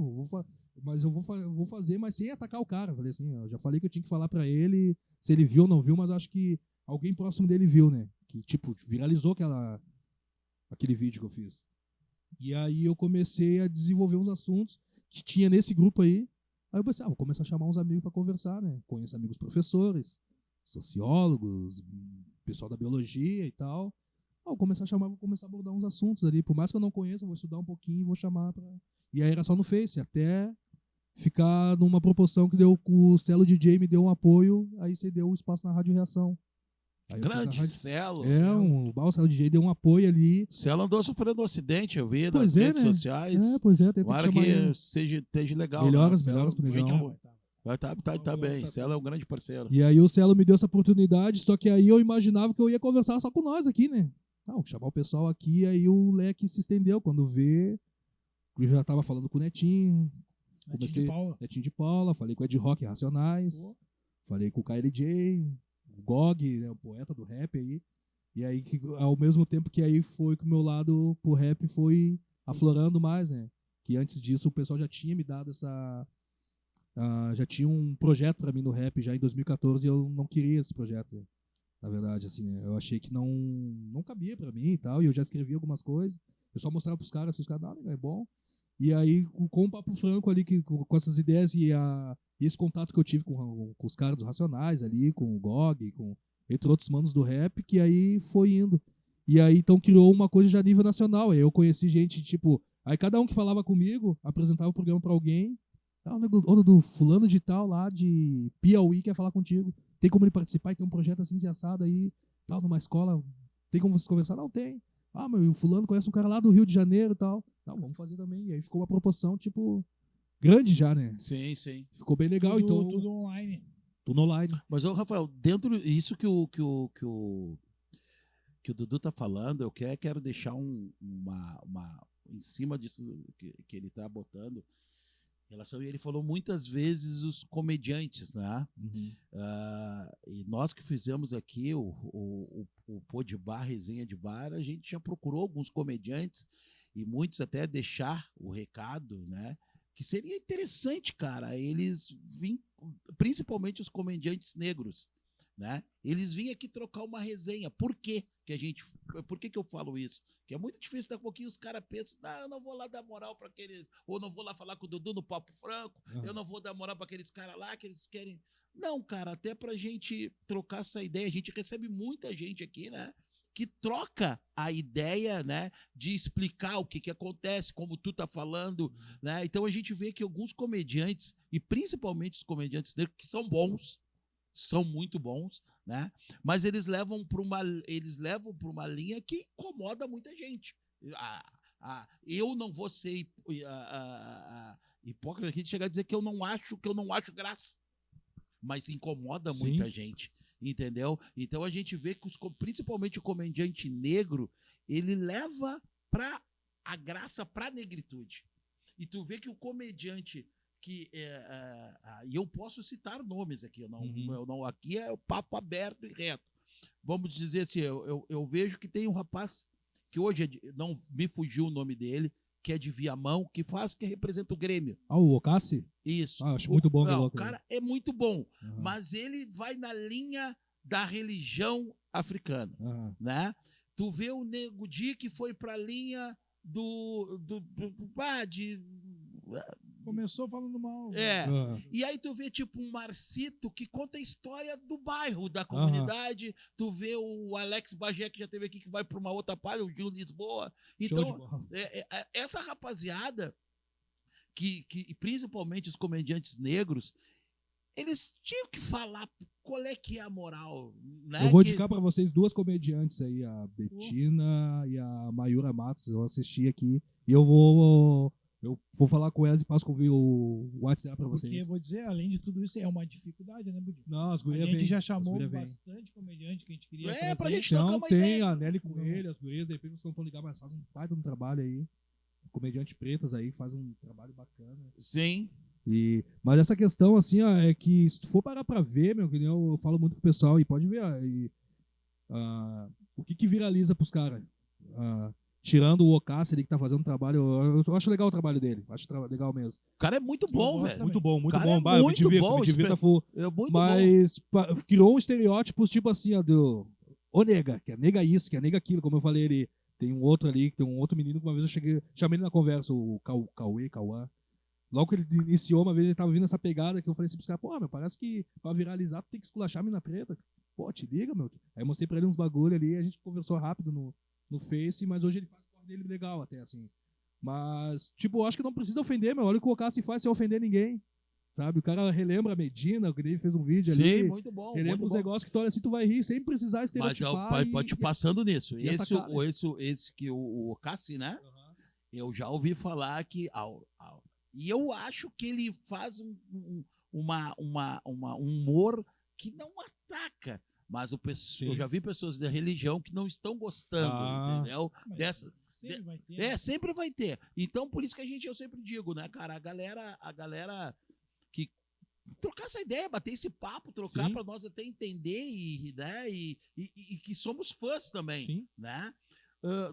mas eu vou fazer, mas sem atacar o cara. Eu falei assim, eu já falei que eu tinha que falar pra ele se ele viu ou não viu, mas acho que alguém próximo dele viu, né? Que tipo, viralizou aquele vídeo que eu fiz. E aí eu comecei a desenvolver uns assuntos que tinha nesse grupo aí. Aí eu pensei, vou começar a chamar uns amigos para conversar, né? Conheço amigos professores, sociólogos, pessoal da biologia e tal. Vou começar a abordar uns assuntos ali. Por mais que eu não conheça, eu vou estudar um pouquinho e vou chamar pra... E aí era só no Face, até ficar numa proporção que deu, o Celo DJ me deu um apoio, aí você deu o espaço na Rádio Reação. Aí grande Celo. O Celo DJ deu um apoio ali. Celo andou sofrendo um acidente, eu vi nas Pois redes né? sociais. Pois é, tem que Tomara chamar que ele. esteja legal. Melhoras né? pro negão. Vai tá bem. Celo é um grande parceiro. E aí o Celo me deu essa oportunidade, só que aí eu imaginava que eu ia conversar só com nós aqui, né? Chamar o pessoal aqui, aí o leque se estendeu. Quando vê, eu já tava falando com o Netinho. Netinho de Paula, falei com o Ed Rock Racionais, falei com o KLJ, o Gog, né, o poeta do rap aí. E aí, ao mesmo tempo que aí foi que o meu lado pro rap foi aflorando mais, né? Que antes disso o pessoal já tinha me dado essa... já tinha um projeto pra mim no rap já em 2014 e eu não queria esse projeto, né? Na verdade, assim, né? Eu achei que não cabia pra mim e tal, e eu já escrevi algumas coisas. Eu só mostrava pros caras, assim, os caras, é bom. E aí, com o Papo Franco ali, com essas ideias e esse contato que eu tive com os caras dos Racionais ali, com o Gog, entre outros manos do rap, que aí foi indo. E aí, então, criou uma coisa já a nível nacional. Aí eu conheci gente, tipo... Aí cada um que falava comigo, apresentava o programa pra alguém. O do fulano de tal lá, de Piauí, quer falar contigo. Tem como ele participar e tem um projeto assim, assado aí, tal, numa escola. Tem como vocês conversar? Não, tem. Mas o fulano conhece um cara lá do Rio de Janeiro e tal. Não, vamos fazer também. E aí ficou uma proporção, tipo, grande já, né? Sim, sim. Ficou bem legal, então. Tudo online. Tudo online. Mas, Rafael, dentro disso que o Dudu tá falando, eu quero deixar uma em cima disso que ele tá botando. relação, e ele falou muitas vezes os comediantes, né? E nós que fizemos aqui o Pô de Bar, Resenha de Bar, a gente já procurou alguns comediantes e muitos até deixar o recado, né? Que seria interessante, cara, eles virem, principalmente os comediantes negros, né? Eles vinham aqui trocar uma resenha. Por quê? Por que eu falo isso? Que é muito difícil, daqui a pouquinho os caras pensam, não, eu não vou lá dar moral para aqueles, ou não vou lá falar com o Dudu no Papo Franco, eu não vou dar moral para aqueles caras lá que eles querem. Não, cara, até pra gente trocar essa ideia, a gente recebe muita gente aqui, né? Que troca a ideia, né, de explicar o que acontece, como tu tá falando, né? Então a gente vê que alguns comediantes, e principalmente os comediantes negros, que são bons, são muito bons, né? Mas eles levam para uma linha que incomoda muita gente. Eu não vou ser hipócrita aqui de chegar a dizer que eu não acho graça, mas incomoda muita gente, entendeu? Então a gente vê que principalmente o comediante negro, ele leva a graça para a negritude. E tu vê que o comediante e eu posso citar nomes aqui, aqui é o papo aberto e reto. Vamos dizer assim, eu vejo que tem um rapaz que hoje não me fugiu o nome dele, que é de Viamão, que representa o Grêmio. O Ocassi? Isso. Acho muito bom. O cara é muito bom, mas ele vai na linha da religião africana, né? Tu vê o Nego Di, que foi pra linha começou falando mal. E aí tu vê tipo um Marcito que conta a história do bairro, da comunidade. Tu vê o Alex Bagé, que já teve aqui, que vai para uma outra parte, o Gil Lisboa. Então, essa rapaziada, que principalmente os comediantes negros, eles tinham que falar qual é que é a moral. Né? Eu vou indicar para vocês duas comediantes aí, a Betina e a Mayura Matos. Eu assisti aqui e eu vou falar com elas e passo o WhatsApp para vocês. Porque eu vou dizer, além de tudo isso, é uma dificuldade, né, Budinho? Não, as gurias A gente já chamou bastante comediante que a gente queria pra gente trocar uma ideia. Tem a Nelly Coelho, as gurias, de repente vocês não estão ligados, mas fazem um baita trabalho aí. Comediante pretas aí, faz um trabalho bacana. Sim. Mas essa questão, assim, é que se tu for parar pra ver, meu, que eu falo muito pro pessoal, e pode ver o que viraliza pros caras. Tirando o Ocassi ali que tá fazendo trabalho, eu acho legal o trabalho dele, acho legal mesmo. O cara é muito bom, velho. Muito bom, muito cara bom. É muito me bom, divirta full. Mas criou um estereótipo, tipo assim, nega, que é nega isso, que é nega aquilo, como eu falei ali. Tem um outro ali, tem um outro menino que uma vez eu chamei ele na conversa, o Cauã. Logo que ele iniciou, uma vez ele tava vindo essa pegada que eu falei assim pros caras, meu, parece que pra viralizar tu tem que esculachar a mina preta. Pô, te liga, meu. Aí eu mostrei pra ele uns bagulho ali, a gente conversou rápido no Face, mas hoje ele faz o corre dele legal até, assim. Mas, tipo, eu acho que não precisa ofender, meu. Olha o que o Ocassi faz sem ofender ninguém. Sabe? O cara relembra a Medina, o que ele fez um vídeo ali. Sim, muito bom. Relembra os negócios que tu olha assim, tu vai rir sem precisar estereotipar. Mas pode te passando nisso. Esse que o Ocassi, né? Eu já ouvi falar que... E eu acho que ele faz um humor que não ataca. Mas eu já vi pessoas da religião que não estão gostando, entendeu? Sempre vai ter. Sempre vai ter. Então, por isso que eu sempre digo, né, cara? A galera que trocar essa ideia, bater esse papo, trocar para nós até entender né, e que somos fãs também, né?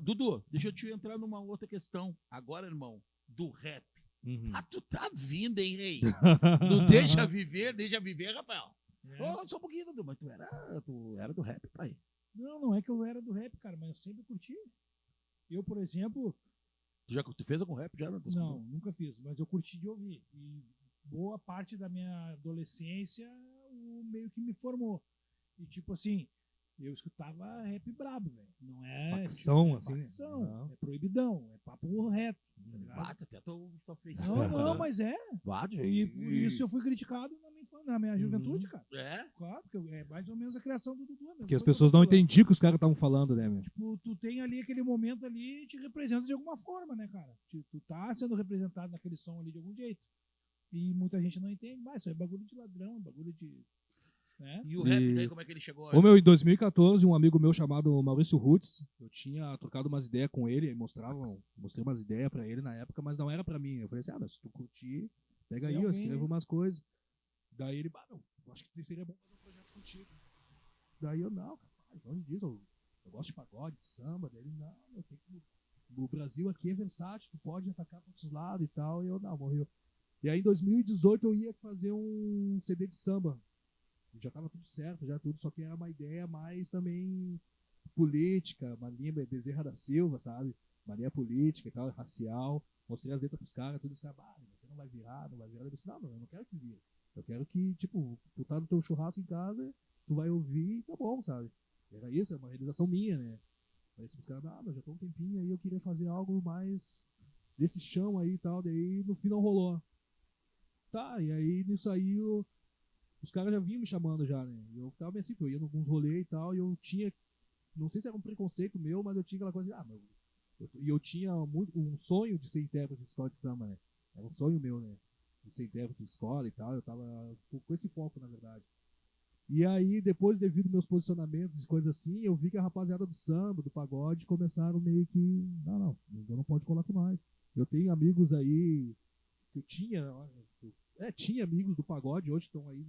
Dudu, deixa eu te entrar numa outra questão. Agora, irmão, do rap. Tu tá vindo, hein, rei? Do deixa viver, Rafael. Só um pouquinho, Dudu, mas tu era do rap, pai. Não é que eu era do rap, cara, mas eu sempre curti. Eu, por exemplo... Tu fez algum rap já? Não, nunca fiz, mas eu curti de ouvir. E boa parte da minha adolescência, meio que me formou. E tipo assim, eu escutava rap brabo, velho. Não é... Facção, assim. Facção, é proibidão, é papo reto. Bate até tua frente. Não, mas é. Bate. E por isso eu fui criticado na minha juventude, cara. É? Claro, porque é mais ou menos a criação do Dudu. Porque as pessoas não entendiam o que os caras estavam falando, né, meu? Tipo, tu tem ali aquele momento ali e te representa de alguma forma, né, cara? Tu tá sendo representado naquele som ali de algum jeito. E muita gente não entende. Mas isso é bagulho de ladrão, bagulho de... Né? E o rap daí, como é que ele chegou? Em 2014, um amigo meu chamado Maurício Roots, eu tinha trocado umas ideias com ele, mostrei umas ideias pra ele na época, mas não era pra mim. Eu falei assim, mas se tu curtir, Pega aí, eu escrevo umas coisas. Daí ele, eu acho que seria bom fazer um projeto contigo. Daí eu, não, rapaz, longe disso, eu gosto de pagode, de samba. Daí ele, não, eu tenho que... O Brasil aqui é versátil, tu pode atacar para outros lados e tal. E eu, não, morreu. E aí em 2018 eu ia fazer um CD de samba. Já tava tudo certo, já tudo, só que era uma ideia mais também política, uma linha Bezerra da Silva, sabe? Uma linha política e tal, racial. Mostrei as letras pros caras, tudo, os caras, você não vai virar, não vai virar. Eu disse, não, eu não quero que vire. Eu quero que, tipo, tu tá no teu churrasco em casa, tu vai ouvir e tá bom, sabe? Era isso, é uma realização minha, né? Aí os caras, mas já tô um tempinho aí, eu queria fazer algo mais desse chão aí e tal, daí no fim não rolou. Tá, e aí nisso aí os caras já vinham me chamando já, né? E eu ficava meio assim, eu ia em alguns rolês e tal, e eu tinha, não sei se era um preconceito meu, mas eu tinha aquela coisa de, eu tinha muito, um sonho de ser intérprete de escola de samba, né? Era um sonho meu, né? De ser intérprete de escola e tal, eu tava com esse foco, na verdade. E aí, depois, devido aos meus posicionamentos e coisas assim, eu vi que a rapaziada do samba, do pagode, começaram meio que, não pode colar com nós. Eu tenho amigos aí, que eu tinha amigos do pagode, hoje estão aí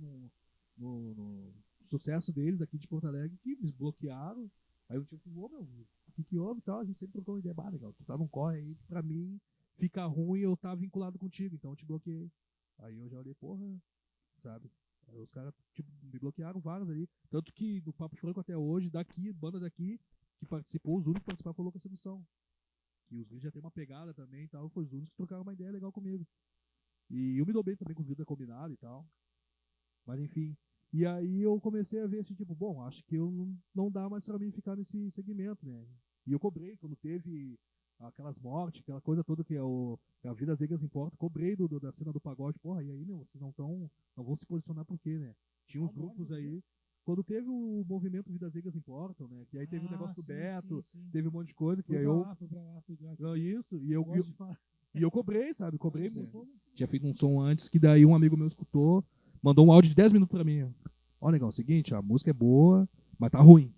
no sucesso deles aqui de Porto Alegre, que me bloquearam. Aí eu tipo, o que houve e tal? A gente sempre trocou uma ideia, legal, tu tá num corre aí, pra mim, fica ruim eu tá vinculado contigo, então eu te bloqueei. Aí eu já olhei, porra, sabe? Aí os caras, tipo, me bloquearam vários ali. Tanto que no Papo Franco até hoje, banda daqui, que participou, os únicos que participaram foi Louca Sedução. Que os vídeos já tem uma pegada também e tal, foi os únicos que trocaram uma ideia legal comigo. E eu me dou bem também com os vídeos combinados e tal. Mas enfim. E aí eu comecei a ver assim, tipo, bom, acho que não dá mais pra mim ficar nesse segmento, né? E eu cobrei, quando teve aquelas mortes, aquela coisa toda que é a Vidas Vegas Importa, cobrei da cena do pagode, porra, e aí, meu, vocês não vão se posicionar por quê, né? Tinha uns grupos aí, quando teve o movimento Vidas Vegas Importam, né? Que aí teve o negócio do Beto, sim. Teve um monte de coisa, que aí eu... Isso, e eu cobrei, sabe? Cobrei muito. Tinha feito um som antes, que daí um amigo meu escutou, mandou um áudio de 10 minutos pra mim. Ó, negão, é o seguinte, a música é boa, mas tá ruim.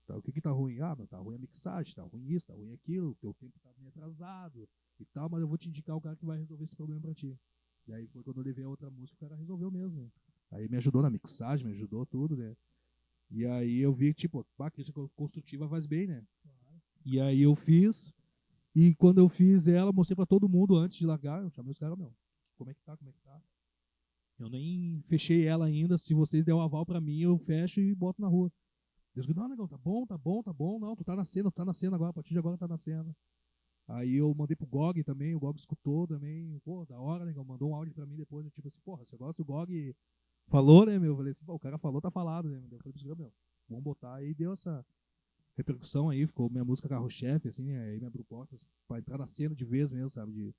Tá, o que tá ruim? Tá ruim a mixagem, tá ruim isso, tá ruim aquilo, o teu tempo tá meio atrasado e tal, mas eu vou te indicar o cara que vai resolver esse problema pra ti. E aí foi quando eu levei a outra música, o cara resolveu mesmo, né? Aí me ajudou na mixagem, me ajudou tudo, né? E aí eu vi que, tipo, a crítica construtiva faz bem, né? E aí eu fiz, e quando eu fiz ela, mostrei pra todo mundo antes de largar, eu chamei os caras, como é que tá? Eu nem fechei ela ainda, se vocês der o aval pra mim, eu fecho e boto na rua. Deus, não, negão, tá bom, não, tu tá na cena agora, a partir de agora tá na cena. Aí eu mandei pro GOG também, o GOG escutou também, pô, da hora, negão, mandou um áudio pra mim depois, eu, tipo assim, porra, você gosta, o GOG falou, né, meu, eu falei assim, pô, o cara falou, tá falado, né, eu falei pro meu, vamos botar, aí deu essa repercussão aí, ficou minha música carro-chefe, assim, aí me abriu portas pra entrar na cena de vez mesmo, sabe, de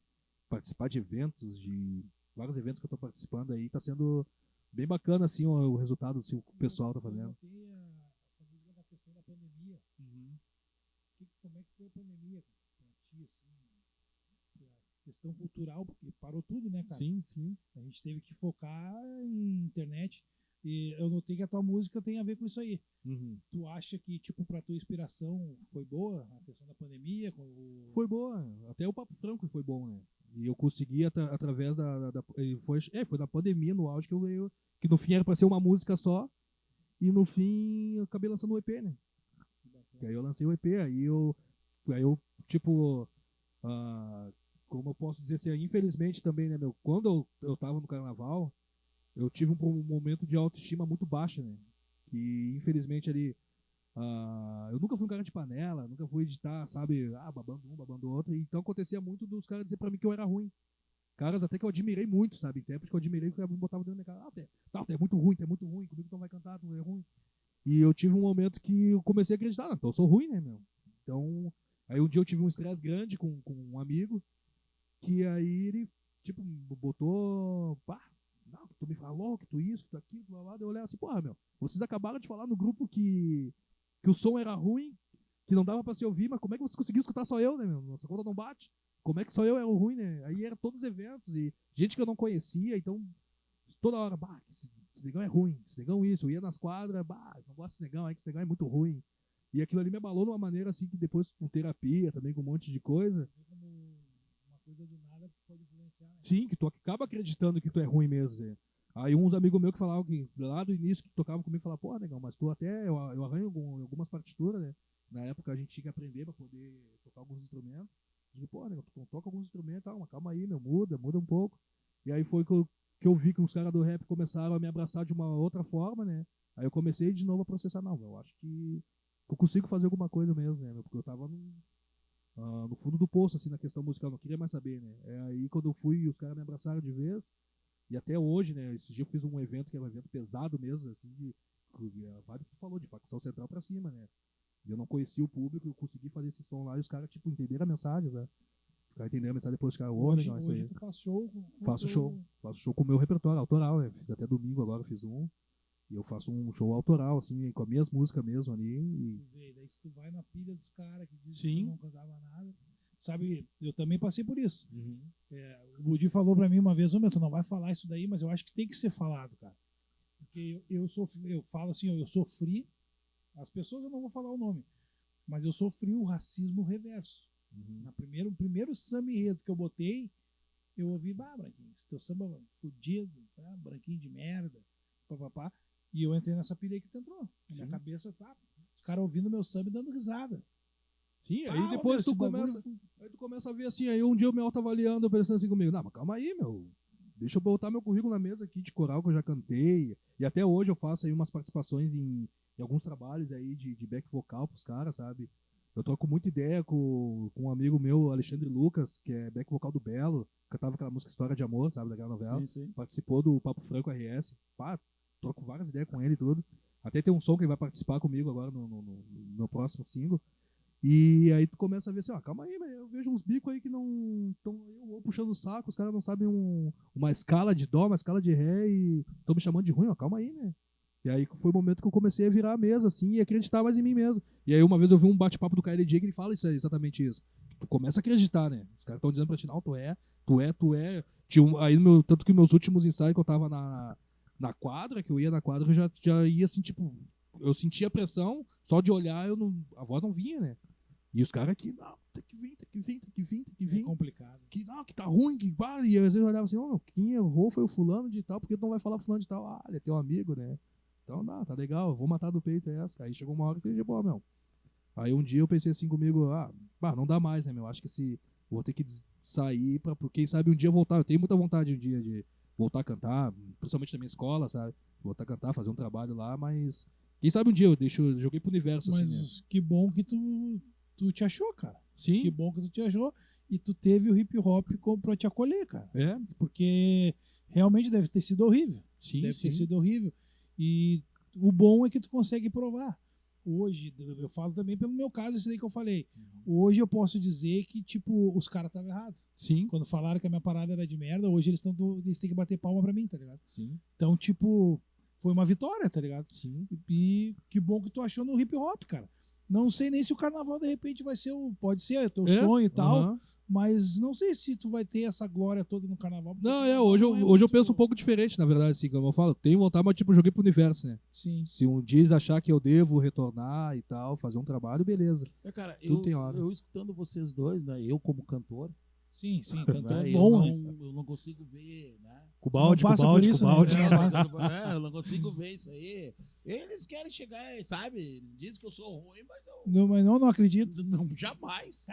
participar de eventos, de vários eventos que eu tô participando aí, tá sendo bem bacana, assim, o resultado, assim, o que o pessoal tá fazendo. Pandemia. Como é que foi a pandemia pra ti, assim, a questão cultural, porque parou tudo, né, cara? Sim. A gente teve que focar em internet e eu notei que a tua música tem a ver com isso aí. Tu acha que, tipo, pra tua inspiração foi boa a questão da pandemia? Foi boa, até o Papo Franco foi bom, né? E eu consegui através foi da pandemia no auge que eu veio, que no fim era pra ser uma música só, e no fim eu acabei lançando um EP, né? E aí eu lancei o EP, aí eu tipo, como eu posso dizer assim, infelizmente também, né, meu, quando eu tava no carnaval, eu tive um momento de autoestima muito baixa, né, que infelizmente ali, eu nunca fui um cara de panela, nunca fui de estar, sabe, babando um, babando outro, então acontecia muito dos caras dizer pra mim que eu era ruim. Caras até que eu admirei muito, sabe, intérpretes que eu admirei, que me botavam dentro da minha cara, tu é muito ruim, comigo tu não vai cantar, tu é ruim. E eu tive um momento que eu comecei a acreditar, então eu sou ruim, né, meu? Então, aí um dia eu tive um estresse grande com um amigo, que aí ele, tipo, botou, não, tu me falou que tu isso, que tu aquilo, blá, blá, eu olhei assim, porra, meu, vocês acabaram de falar no grupo que o som era ruim, que não dava pra se ouvir, mas como é que vocês conseguiram escutar só eu, né, meu? Nossa conta não bate. Como é que só eu era o ruim, né? Aí era todos os eventos e gente que eu não conhecia, então toda hora, esse negão é ruim, esse negão isso, eu ia nas quadras, não gosto desse negão, esse negão é muito ruim. E aquilo ali me abalou de uma maneira assim que depois com terapia, também com um monte de coisa. Como uma coisa do nada pode influenciar, né? Sim, que tu acaba acreditando que tu é ruim mesmo, né? Aí uns amigos meus que falavam que lá do início que tocavam comigo falavam, pô, negão, mas tu até, eu arranho algumas partituras, né? Na época a gente tinha que aprender pra poder tocar alguns instrumentos. Eu digo, pô, negão, tu toca alguns instrumentos, tá, mas calma aí, meu, muda um pouco. E aí foi que eu vi que os caras do rap começaram a me abraçar de uma outra forma, né? Aí eu comecei de novo a processar, não, eu acho que eu consigo fazer alguma coisa mesmo, né? Porque eu tava no fundo do poço, assim, na questão musical, não queria mais saber, né? É aí quando eu fui, os caras me abraçaram de vez. E até hoje, né? Esse dia eu fiz um evento que é um evento pesado mesmo, assim, a vibe que tu falou, de facção central pra cima, né? E eu não conhecia o público, eu consegui fazer esse som lá e os caras, tipo, entenderam a mensagem, né? Os caras entenderam a mensagem depois, os caras, Hoje, legal, isso aí. tu faz show Faço show com o meu repertório autoral, né? Fiz até domingo agora, fiz um. E eu faço um show autoral, assim, com as minhas músicas mesmo ali. E... Daí se tu vai na pilha dos caras que dizem Sim. que tu não cantava nada. Sabe, eu também passei por isso. Uhum. O Budi falou pra mim uma vez, ô meu, tu não vai falar isso daí, mas eu acho que tem que ser falado, cara. Porque eu falo assim, eu sofri, as pessoas eu não vou falar o nome, mas eu sofri o racismo reverso. Uhum. O primeiro samba enredo que eu botei, eu ouvi, Branquinho, esse teu samba fudido, tá? Branquinho de merda, papapá. E eu entrei nessa pilha aí que tu entrou. Na minha cabeça, tá? Os caras ouvindo meu samba e dando risada. Sim, aí depois tu começa a ver assim, aí um dia eu me autoavaliando, eu pensando assim comigo, não, mas calma aí, meu, deixa eu botar meu currículo na mesa aqui de coral que eu já cantei, e até hoje eu faço aí umas participações em alguns trabalhos aí de back vocal pros caras, sabe? Eu troco muita ideia com um amigo meu, Alexandre Lucas, que é back vocal do Belo, cantava aquela música História de Amor, sabe, daquela novela, Sim. Participou do Papo Franco RS, pá, troco várias ideias com ele e tudo, até tem um som que ele vai participar comigo agora no meu próximo single. E aí tu começa a ver assim, ó, calma aí, eu vejo uns bicos aí que não estão eu puxando o saco, os caras não sabem uma escala de dó, uma escala de ré e estão me chamando de ruim, ó, calma aí, né? E aí foi o momento que eu comecei a virar a mesa, assim, e acreditar mais em mim mesmo. E aí uma vez eu vi um bate-papo do KLJ que ele fala exatamente isso. Tu começa a acreditar, né? Os caras estão dizendo pra ti, não, tu é. Aí, tanto que meus últimos ensaios que eu tava na quadra, que eu ia na quadra, eu já ia assim, tipo, eu sentia pressão, só de olhar a voz não vinha, né? E os caras aqui, não, tem que vir. É complicado. Que tá ruim, que para. E às vezes eu olhava assim, quem errou foi o fulano de tal, porque tu não vai falar pro fulano de tal? Ah, ele é teu amigo, né? Então, não, tá legal, eu vou matar do peito essa. Aí chegou uma hora que eu disse, pô, meu. Aí um dia eu pensei assim comigo, não dá mais, né, meu? Acho que vou ter que sair pra, quem sabe um dia voltar. Eu tenho muita vontade um dia de voltar a cantar, principalmente na minha escola, sabe? Voltar a cantar, fazer um trabalho lá, mas quem sabe um dia eu joguei pro universo, mas assim, né? Que bom que tu te achou, cara. Sim. Que bom que tu te achou e tu teve o hip hop pra te acolher, cara. É. Porque realmente deve ter sido horrível. Sim, deve ter sim. sido horrível. E o bom é que tu consegue provar. Hoje, eu falo também pelo meu caso, esse daí que eu falei. Hoje eu posso dizer que, tipo, os caras estavam errados. Sim. Quando falaram que a minha parada era de merda, hoje eles têm que bater palma pra mim, tá ligado? Sim. Então, tipo, foi uma vitória, tá ligado? Sim. E que bom que tu achou no hip hop, cara. Não sei nem se o carnaval de repente vai ser pode ser o teu sonho e tal, mas não sei se tu vai ter essa glória toda no carnaval. Não, hoje eu penso um pouco diferente, na verdade, assim, como eu falo, tenho vontade, mas tipo, joguei pro universo, né? Sim. Se um dia eles achar que eu devo retornar e tal, fazer um trabalho, beleza. Cara, Tudo tem hora. eu escutando vocês dois, né? Eu como cantor, Sim, cantor né, bom, eu não consigo ver, né? Com balde. Né? Eu não consigo ver isso aí. Eles querem chegar, sabe? Eles dizem que eu sou ruim, mas eu não acredito. não, jamais.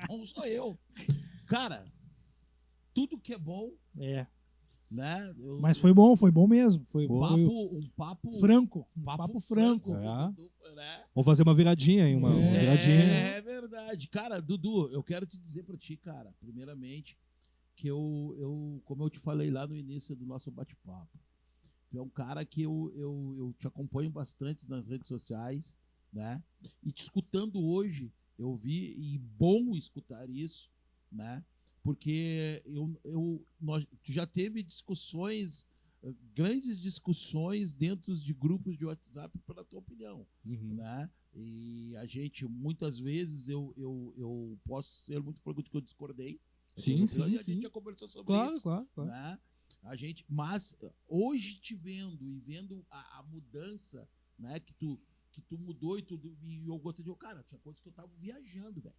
Não sou eu. Cara, tudo que é bom, É. né? Mas foi bom mesmo. Foi um papo franco. Papo franco. É. Né? Vamos fazer uma viradinha aí, uma viradinha. É verdade. Cara, Dudu, eu quero te dizer pra ti, cara, primeiramente, que como eu te falei lá no início do nosso bate-papo, tu é um cara que eu te acompanho bastante nas redes sociais, né? E te escutando hoje, eu vi, e bom escutar isso, né? Porque tu já teve discussões, grandes discussões dentro de grupos de WhatsApp pela tua opinião, né? E a gente, muitas vezes, eu posso ser muito franco de que eu discordei. Sim. A gente já conversou sobre isso. Claro. Né? Mas hoje te vendo e vendo a mudança, né? Que tu mudou e tudo, e eu gostei de, cara, tinha coisas que eu tava viajando, velho.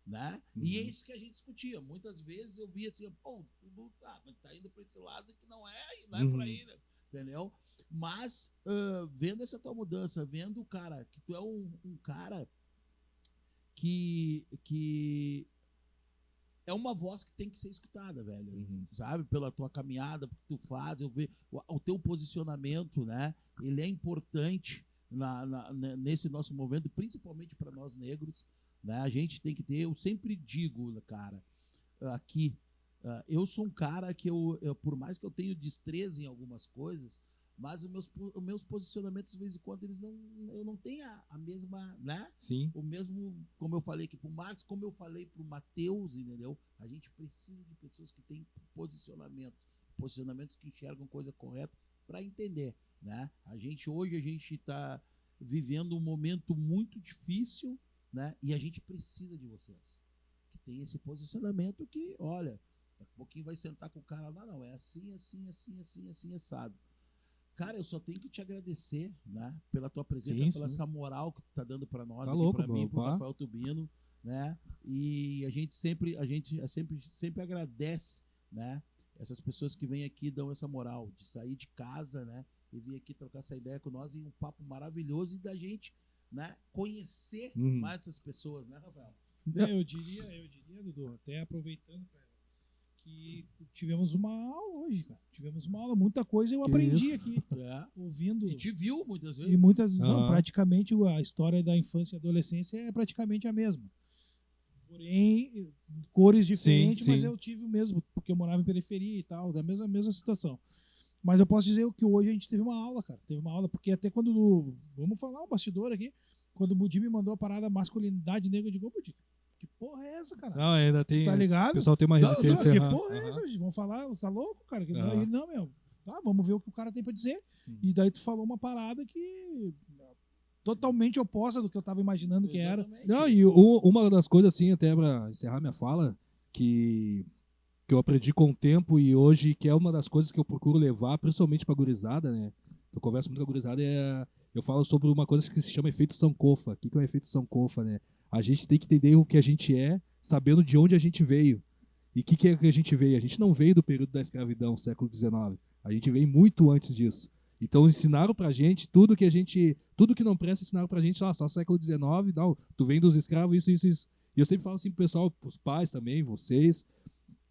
né? E é isso que a gente discutia. Muitas vezes eu via assim, pô, tu tá indo para esse lado que não é para ir, né? Entendeu? Mas vendo essa tua mudança, vendo, cara, que tu é um cara que é uma voz que tem que ser escutada, velho. Sabe? Pela tua caminhada, porque tu faz, eu vejo o teu posicionamento, né? Ele é importante nesse nosso movimento, principalmente para nós negros, né? A gente tem que ter, eu sempre digo, cara, aqui, eu sou um cara que eu por mais que eu tenha destreza em algumas coisas, mas os meus posicionamentos, de vez em quando, eu não tenho a mesma, né? Sim. O mesmo, como eu falei aqui pro Marcos, como eu falei pro Matheus, entendeu? A gente precisa de pessoas que têm posicionamentos que enxergam coisa correta para entender, né? Hoje a gente está vivendo um momento muito difícil, né? E a gente precisa de vocês, que tem esse posicionamento que, olha, daqui a pouquinho vai sentar com o cara lá, não, é assim, assado. Cara, eu só tenho que te agradecer, né, pela tua presença, pela essa moral que tu tá dando para nós, aqui, para mim, pro Rafael Tubino, né? E a gente sempre agradece, né, essas pessoas que vêm aqui e dão essa moral de sair de casa, né, e vir aqui trocar essa ideia com nós e um papo maravilhoso e da gente, né, conhecer mais essas pessoas, né, Rafael? Eu diria, Dudu, até aproveitando, cara, que tivemos uma aula hoje, cara. Tivemos uma aula, muita coisa eu aprendi aqui, ouvindo. E te viu muitas vezes. E muitas, não, praticamente a história da infância e adolescência é praticamente a mesma. Porém, cores diferentes, mas eu tive o mesmo, porque eu morava em periferia e tal, da mesma situação. Mas eu posso dizer que hoje a gente teve uma aula, cara. Teve uma aula, porque até quando. Vamos falar um bastidor aqui. Quando o Budi me mandou a parada masculinidade negra, eu digo, Budi, que porra é essa, cara? Não, ainda tem. Tá ligado? O pessoal tem uma resistência. Que porra é essa? Vamos falar, tá louco, cara? Ele, não, meu. Tá, vamos ver o que o cara tem pra dizer. E daí tu falou uma parada que. Totalmente oposta do que eu tava imaginando que era. Não, e uma das coisas, assim, até pra encerrar minha fala, que eu aprendi com o tempo e hoje, que é uma das coisas que eu procuro levar, principalmente pra gurizada, né? Eu converso muito com a gurizada eu falo sobre uma coisa que se chama efeito Sankofa. O que é o efeito Sankofa, né? A gente tem que entender o que a gente é, sabendo de onde a gente veio. E o que é que a gente veio? A gente não veio do período da escravidão, século XIX. A gente veio muito antes disso. Então ensinaram pra gente tudo que não presta, ensinaram pra gente só século XIX, não, tu vem dos escravos, isso. E eu sempre falo assim pro pessoal, pros pais também, vocês,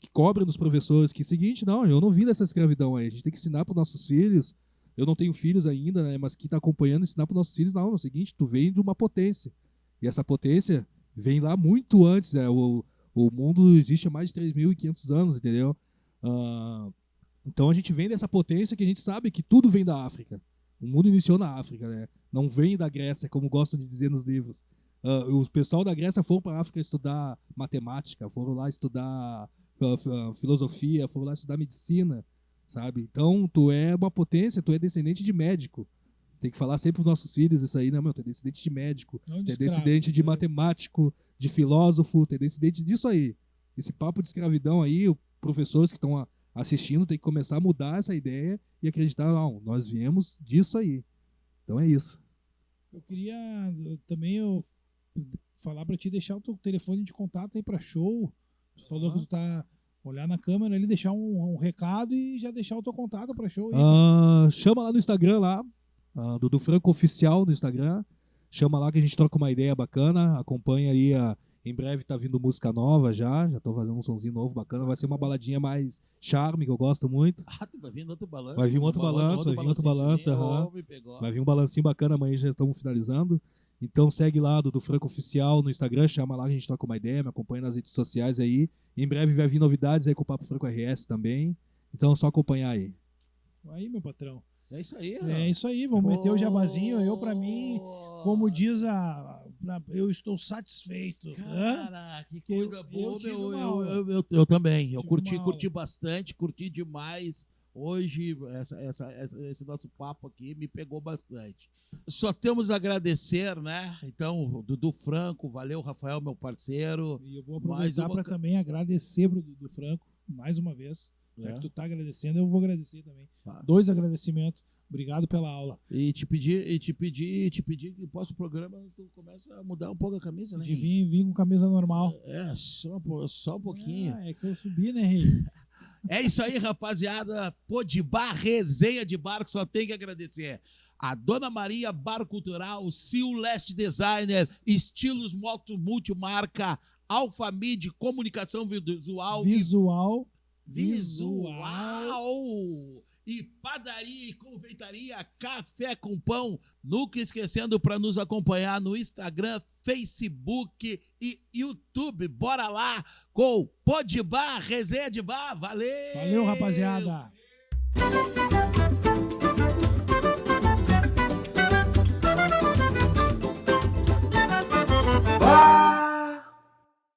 que cobram dos professores, que é o seguinte, não, eu não vim dessa escravidão aí, a gente tem que ensinar pros nossos filhos, eu não tenho filhos ainda, né, mas quem tá acompanhando, ensinar pros nossos filhos, não, é o seguinte, tu vem de uma potência. E essa potência vem lá muito antes, né, o mundo existe há mais de 3.500 anos, entendeu? Então a gente vem dessa potência que a gente sabe que tudo vem da África. O mundo iniciou na África, né? Não vem da Grécia, como gostam de dizer nos livros. O pessoal da Grécia foram para a África estudar matemática, foram lá estudar filosofia, foram lá estudar medicina, sabe? Então tu é uma potência, tu é descendente de médico. Tem que falar sempre para os nossos filhos isso aí, né, meu? Tu é descendente de médico, tu é descendente de matemático, de filósofo, tu é descendente disso aí. Esse papo de escravidão aí, os professores que estão assistindo tem que começar a mudar essa ideia e acreditar, não, nós viemos disso aí. Então é isso. Eu queria também falar para ti deixar o teu telefone de contato aí para show. Tu falou que tu tá olhar na câmera ali, deixar um recado e já deixar o teu contato para show aí. Chama lá no Instagram lá, do Franco Oficial no Instagram. Chama lá que a gente troca uma ideia bacana, acompanha aí em breve tá vindo música nova já tô fazendo um sonzinho novo bacana, vai ser uma baladinha mais charme, que eu gosto muito. Vai vir outro balanço. Vai vir outro balanço, vai vir um balancinho bacana, amanhã já estamos finalizando. Então segue lá do Franco Oficial no Instagram, chama lá que a gente troca uma ideia, me acompanha nas redes sociais aí. Em breve vai vir novidades aí com o Papo Franco RS também. Então é só acompanhar aí. Aí, meu patrão. É isso aí, É isso aí, vamos meter o jabazinho. Eu, pra mim, como diz eu estou satisfeito. Cara, que coisa boa, eu também. Eu curti bastante, curti demais. Hoje, esse nosso papo aqui me pegou bastante. Só temos a agradecer, né? Então, Dudu Franco, valeu, Rafael, meu parceiro. E eu vou aproveitar para também agradecer pro Dudu Franco, mais uma vez. Já que tu tá agradecendo, eu vou agradecer também. 2 agradecimentos. Obrigado pela aula. E te pedir que possa o programa, tu começa a mudar um pouco a camisa, né? De vir com camisa normal. Só um pouquinho. É que eu subi, né, Rei? É isso aí, rapaziada. Podbar, resenha de barco, só tem que agradecer. A Dona Maria Bar Cultural, Sil Leste Designer, Estilos Moto Multimarca, Alfamid, Comunicação Visual. E padaria e confeitaria Café com Pão. Nunca esquecendo para nos acompanhar no Instagram, Facebook e YouTube. Bora lá com o Podbar, resenha de bar. Valeu! Valeu, rapaziada!